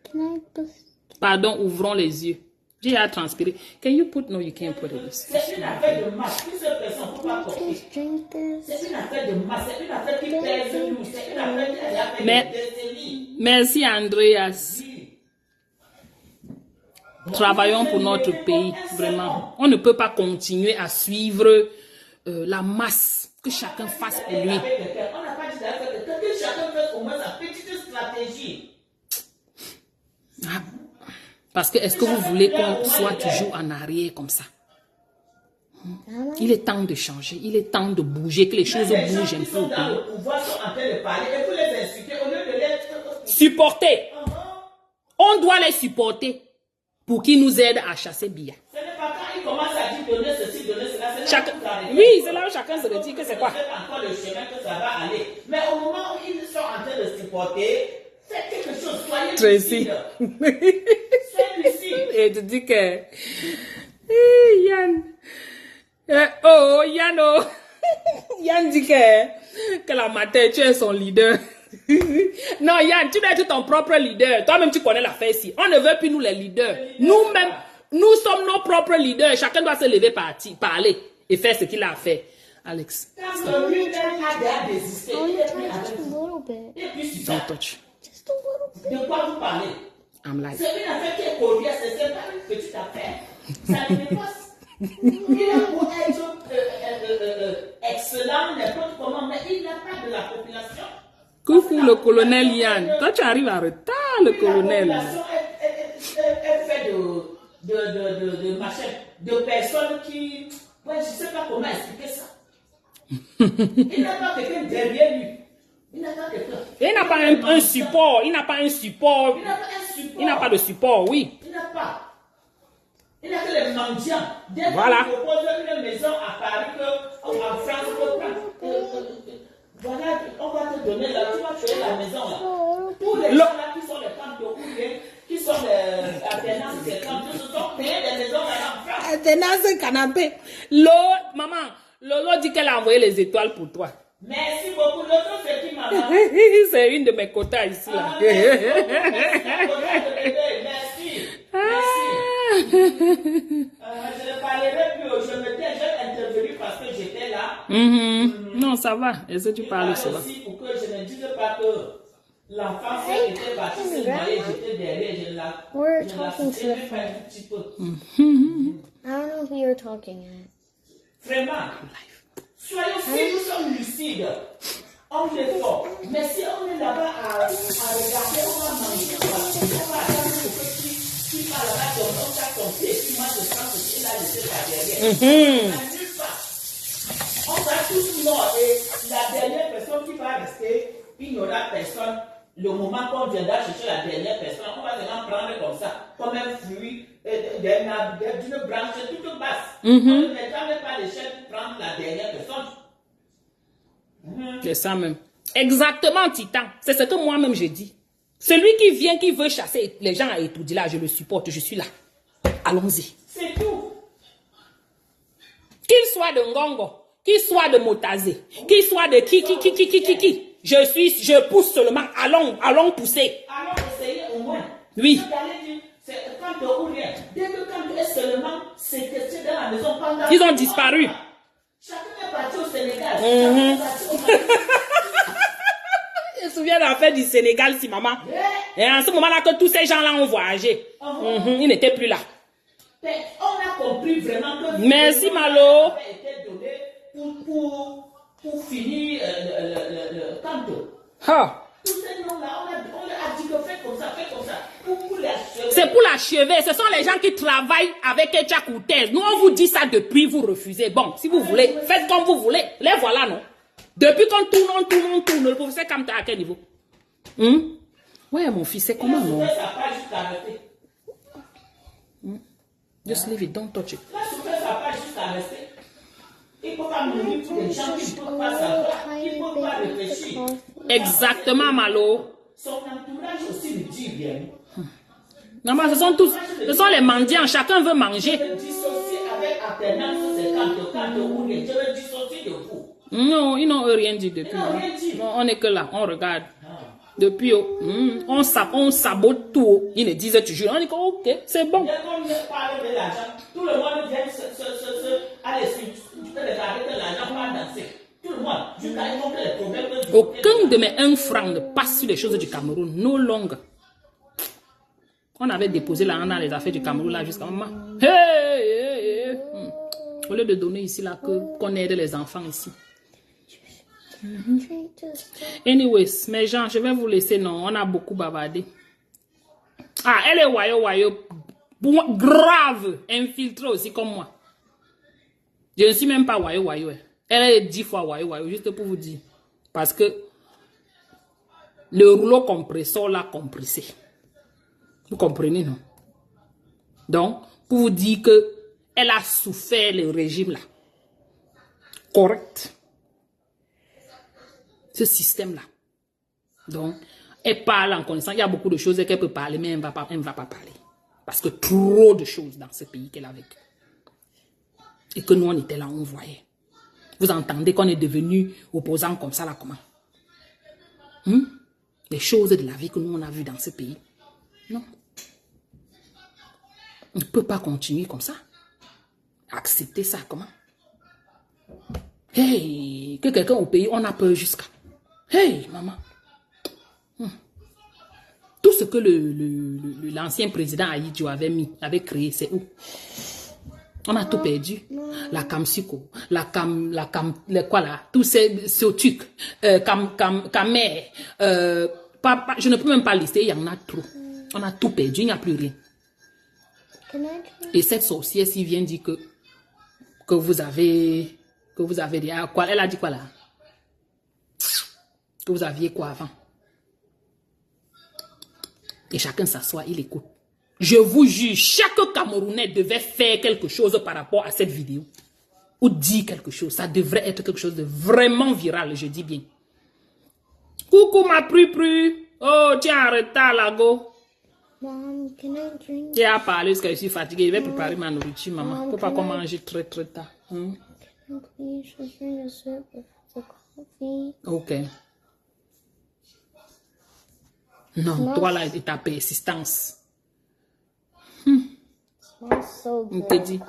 B: Can I just...
A: Pardon, ouvrons les yeux. J'ai à transpirer. Can you put... No, you can't put it.
E: C'est une affaire de masse. Une seule personne ne peut pas porter.
B: Just drink this?
E: C'est une affaire de masse. C'est une affaire qui pèse lourd. C'est une affaire qui a fait
A: Mais-
E: des décennies.
A: Merci, Andreas. Travaillons pour notre pays, vraiment. On ne peut pas continuer à suivre la masse. Que chacun fasse pour lui.
E: On n'a pas dit d'affaire de quelqu'un. Que chacun fasse au moins sa petite stratégie.
A: Ah. Parce que est-ce que vous voulez qu'on soit toujours en arrière comme ça? Il est temps de changer. Il est temps de bouger, que les choses
E: Les gens
A: bougent un
E: qui
A: peu.
E: sont dans le pouvoir sont en train de parler et vous les insultez au lieu de les...
A: Supporter. On doit les supporter pour qu'ils nous aident à chasser Biya.
E: Ce n'est pas quand ils commencent à dire donner ceci, donner cela. C'est là
A: Chacun...
E: où vous arrêtez.
A: Oui, c'est là où chacun se dit que c'est quoi.
E: Vous faites encore le chemin que ça va aller. Mais au moment où ils sont en train de supporter, faites quelque chose. Soyez
A: Tracy.
E: lucide. Soyez lucide.
A: Et tu dis que... Yann. Yann, oh. Yann dit que la matin, tu es son leader. Non, Yann, tu dois être ton propre leader. Toi-même, tu connais l'affaire ici. On ne veut plus nous les leaders. Nous-mêmes, nous sommes nos propres leaders. Chacun doit se lever, parler et faire ce qu'il a à faire. Alex,
E: Quand lui-même a déjà désisté, il
B: Only
E: est plus
B: touch
E: avec
B: a
E: vous.
B: little bit.
E: Et puis, c'est ça.
A: don't touch.
B: Just a little bit.
E: De quoi vous parlez?
A: I'm like...
E: C'est une affaire qui est coriace, c'est pas une petite affaire. Ça ne dépasse. Il a beau être excellent, n'importe comment, mais il n'a pas de la population.
A: Coucou le colonel Yann. Toi, tu arrives en retard, le colonel.
E: La population est faite de machin, de personnes qui... Ouais, je ne sais pas comment expliquer ça. Il n'a pas quelqu'un derrière lui. Il n'a pas quelqu'un.
A: Il n'a pas un support. Il n'a pas un support.
E: Il n'a pas un support.
A: Il n'a pas de support, oui.
E: Il n'a pas. Il n'a que les mendiants. Dès
A: Voilà.
E: qu'on propose une maison à Paris, en France, voilà, on va te donner là, tu vas créer la maison là. Tous les gens là qui sont les camps de Oulé, qui sont les alternances, ces camps, tous se sont créés des maisons là en France.
A: Tenance canapé. Maman, Lolo dit qu'elle a envoyé les étoiles pour toi.
E: Merci beaucoup. L'autre, c'est qui, maman?
A: C'est une de mes quotas ici là.
E: Merci. Merci. Je ne parlerai plus. J'ai intervenu parce que j'étais là.
A: Non, ça va. Est-ce que tu parles, ça va?
E: Aussi pour que je ne dise pas que l'enfant était parti se noyer, j'étais derrière, je
B: We're
E: la
B: talking to
E: soutenais
B: the
E: pas un
B: phone.
E: petit peu.
B: I don't know who you're talking at.
E: Vraiment. Soyons, si nous sommes lucides, on est fort. Mais si on est là-bas à regarder, on va manger, on va attendre le petit qui va là-bas, on tape ton pied, puis moi je prends ce qu'il a laissé par derrière. On va nulle part. On va tous morts et la dernière personne qui va rester, il n'y aura personne. Le moment qu'on viendra chercher la dernière personne, on va vraiment prendre comme ça, comme un fruit d'une branche toute basse. On ne mettra même pas l'échelle pour prendre la dernière personne.
A: C'est ça même. Exactement, Titan. C'est ce que moi-même j'ai dit. Celui qui vient, qui veut chasser les gens à étudier là, je le supporte, je suis là. Allons-y.
E: C'est tout.
A: Qu'il soit de Ngongo, qu'il soit de Motazé, qu'il soit de qui. Je pousse seulement. Allons pousser.
E: Alors essayez au moins.
A: Oui.
E: C'est quand ou rien. Dès que quand est seulement séquestré dans la maison pendant...
A: Ils ont disparu.
E: Chacun est parti au Sénégal. Chacun est parti au Mali.
A: Je me souviens de l'affaire du Sénégal, si maman. Et en ce moment-là, que tous ces gens-là ont voyagé. Ils n'étaient plus là.
E: Mais on a compris vraiment que...
A: Merci, Malo.
E: avait été donné pour finir le canto.
A: Ah.
E: Tous ces noms-là, on a dit que faites comme ça, pour les achever.
A: C'est pour l'achever. Ce sont les gens qui travaillent avec Etcha Koutez. Nous, on vous dit ça depuis, vous refusez. Bon, si vous voulez, faites comme vous voulez. Les voilà, non? Depuis qu'on tourne, le professeur Kamta à quel niveau? Ouais, mon fils, c'est comment, non?
E: Ça pas juste arrêter.
D: Just leave it, don't touch it.
E: La souffrance n'a pas juste à rester. Il ne faut pas mourir pour des gens qui ne peuvent pas savoir, qui ne peuvent pas réfléchir.
D: Exactement, Malo.
E: Son entourage aussi le dit bien.
D: Maman, ce sont les mendiants, chacun veut manger.
E: Je dissocie avec alternance, c'est quand ou je me dissocie de vous.
D: Non, ils n'ont rien dit depuis.
E: Ils n'ont rien dit.
D: Non, on n'est que là, on regarde. Depuis, on sabote tout. Ils ne disent toujours, on dit que ok, c'est bon.
E: Dès qu'on parle de l'argent, tout le monde vient aller tu peux regarder que l'argent va danser. Tout le monde, jusqu'à ce que les problèmes de
D: Aucun de mes 1 franc ne passe sur les choses du Cameroun, no longer. On avait déposé là, on a les affaires du Cameroun là jusqu'à maman. Hey. Au lieu de donner ici là, qu'on aide les enfants ici. Anyways, mes gens, je vais vous laisser, non, on a beaucoup bavardé. Ah, elle est wayo, grave, infiltrée aussi comme moi. Je ne suis même pas wayo. Elle est 10 fois wayo, juste pour vous dire. Parce que le rouleau compresseur l'a compressé. Vous comprenez, non? Donc, pour vous dire que elle a souffert le régime là. Correct. Ce système-là. Donc, elle parle en connaissance. Il y a beaucoup de choses qu'elle peut parler, mais elle ne va pas parler. Parce que trop de choses dans ce pays qu'elle a vécu. Et que nous, on était là, on voyait. Vous entendez qu'on est devenu opposant comme ça, là, comment? Les choses de la vie que nous, on a vues dans ce pays. Non. On ne peut pas continuer comme ça. Accepter ça, comment? Hey, que quelqu'un au pays, on a peur jusqu'à. Hey, maman. Tout ce que l'ancien président Aïdjo avait créé, c'est où? On a tout perdu. La Kamsuko, quoi là? Tous ces trucs, Kamer, je ne peux même pas lister, il y en a trop. On a tout perdu, il n'y a plus rien. Et cette sorcière, s'il vient dire que vous avez dit, quoi, elle a dit quoi là? Que vous aviez quoi avant? Et chacun s'assoit, il écoute. Je vous jure, chaque Camerounais devait faire quelque chose par rapport à cette vidéo. Ou dire quelque chose. Ça devrait être quelque chose de vraiment viral, je dis bien. Coucou ma pru. Oh, tu es en retard là, go.
B: Mom, can I drink?
D: Tu as parlé parce que je suis fatiguée. Je vais préparer ma nourriture, maman. Faut pas qu'on mange très tard.
B: Can I please just drink a sip of the coffee?
D: Ok. Non, toi là, et ta persistance.
B: Smells so
D: On
B: good.
D: te dit.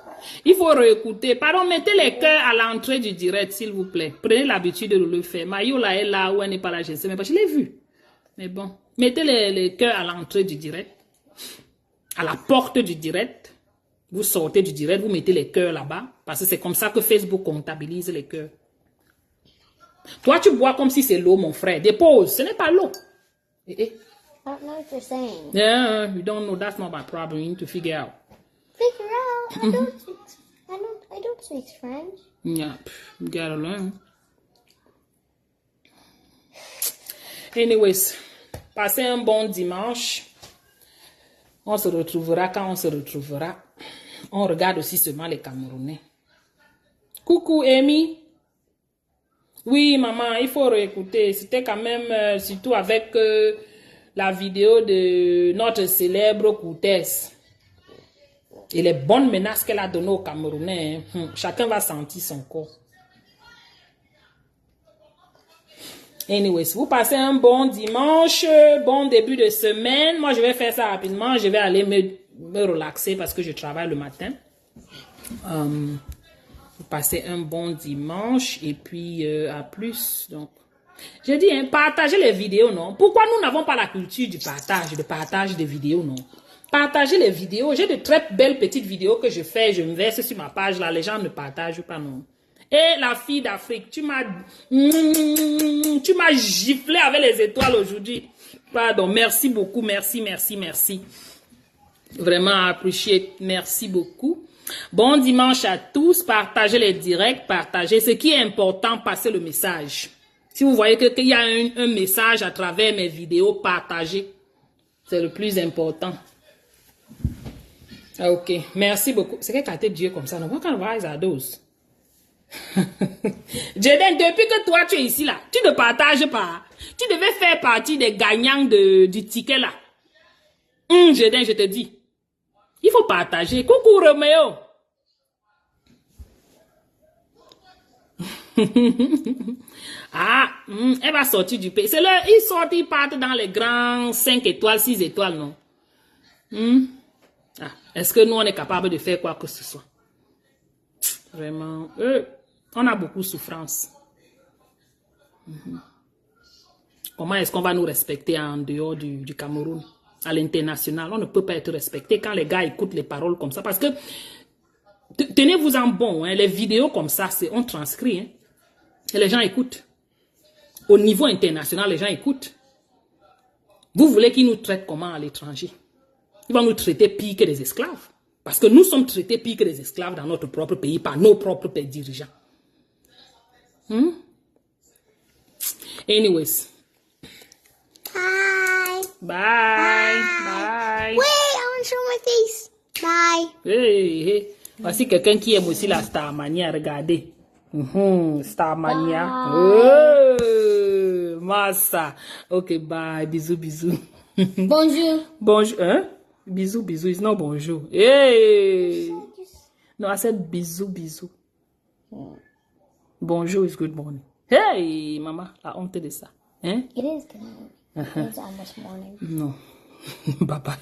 D: Il faut réécouter. Pardon, mettez les cœurs à l'entrée du direct, s'il vous plaît. Prenez l'habitude de le faire. Mayo là est là, où elle n'est pas là, je ne sais même pas. Je l'ai vu. Mais bon. Mettez les cœurs à l'entrée du direct. À la porte du direct. Vous sortez du direct, vous mettez les cœurs là-bas. Parce que c'est comme ça que Facebook comptabilise les cœurs. Toi, tu bois comme si c'est l'eau, mon frère. Dépose. Ce n'est pas l'eau.
B: I don't know what you're saying.
D: Yeah, you don't know. That's not my problem. You need to figure out.
B: Figure out. I don't speak French.
D: Yeah, you gotta learn. Anyways, passez un bon dimanche. On se retrouvera quand on se retrouvera. On regarde aussi seulement les Camerounais. Coucou, Amy. Oui, maman, il faut réécouter. C'était quand même, surtout avec la vidéo de notre célèbre Koutès. Et les bonnes menaces qu'elle a données aux Camerounais. Chacun va sentir son corps. Anyways, vous passez un bon dimanche, bon début de semaine. Moi, je vais faire ça rapidement. Je vais aller me relaxer parce que je travaille le matin. Vous passez un bon dimanche et puis à plus. Donc, j'ai dit, partagez les vidéos, non? Pourquoi nous n'avons pas la culture du partage des vidéos, non? Partagez les vidéos. J'ai de très belles petites vidéos que je fais. Je me verse sur ma page là. Les gens ne partagent pas, non? Et la fille d'Afrique, tu m'as giflé avec les étoiles aujourd'hui. Pardon, merci beaucoup, merci. Vraiment apprécié, merci beaucoup. Bon dimanche à tous, partagez les directs, partagez. Ce qui est important, passez le message. Si vous voyez qu'il y a un message à travers mes vidéos, partagez. C'est le plus important. Ah, ok, merci beaucoup. C'est quelle qualité de Dieu comme ça? Non? What kind of eyes are those? Jaden, depuis que toi tu es ici là, tu ne partages pas. Tu devais faire partie des gagnants du ticket là. Jaden, je te dis. Il faut partager. Coucou Roméo. Elle va sortir du pays. C'est là, ils sortent, ils partent dans les grands 5 étoiles, 6 étoiles, non? Est-ce que nous, on est capable de faire quoi que ce soit? Vraiment, on a beaucoup de souffrance. Comment est-ce qu'on va nous respecter en dehors du Cameroun? À l'international, on ne peut pas être respecté quand les gars écoutent les paroles comme ça. Parce que, tenez-vous en bon, hein, les vidéos comme ça, on transcrit. Hein, et les gens écoutent. Au niveau international, les gens écoutent. Vous voulez qu'ils nous traitent comment à l'étranger? Ils vont nous traiter pire que des esclaves. Parce que nous sommes traités pire que des esclaves dans notre propre pays par nos propres dirigeants. Anyways.
B: Bye.
D: Bye.
B: Wait, I want to show my face. Bye.
D: Hey. Voici quelqu'un qui aime aussi la Starmania. Regardez. Starmania. Oh, massa. Ok, bye. Bisous.
B: Bonjour.
D: Bonjour. Hein? Bisous. It's not bonjour. Hey. No, I said bisous. Bonjour is good morning. Hey, maman, la honte de ça. Hein?
B: It is good morning. It's almost morning.
D: Non. Bye bye.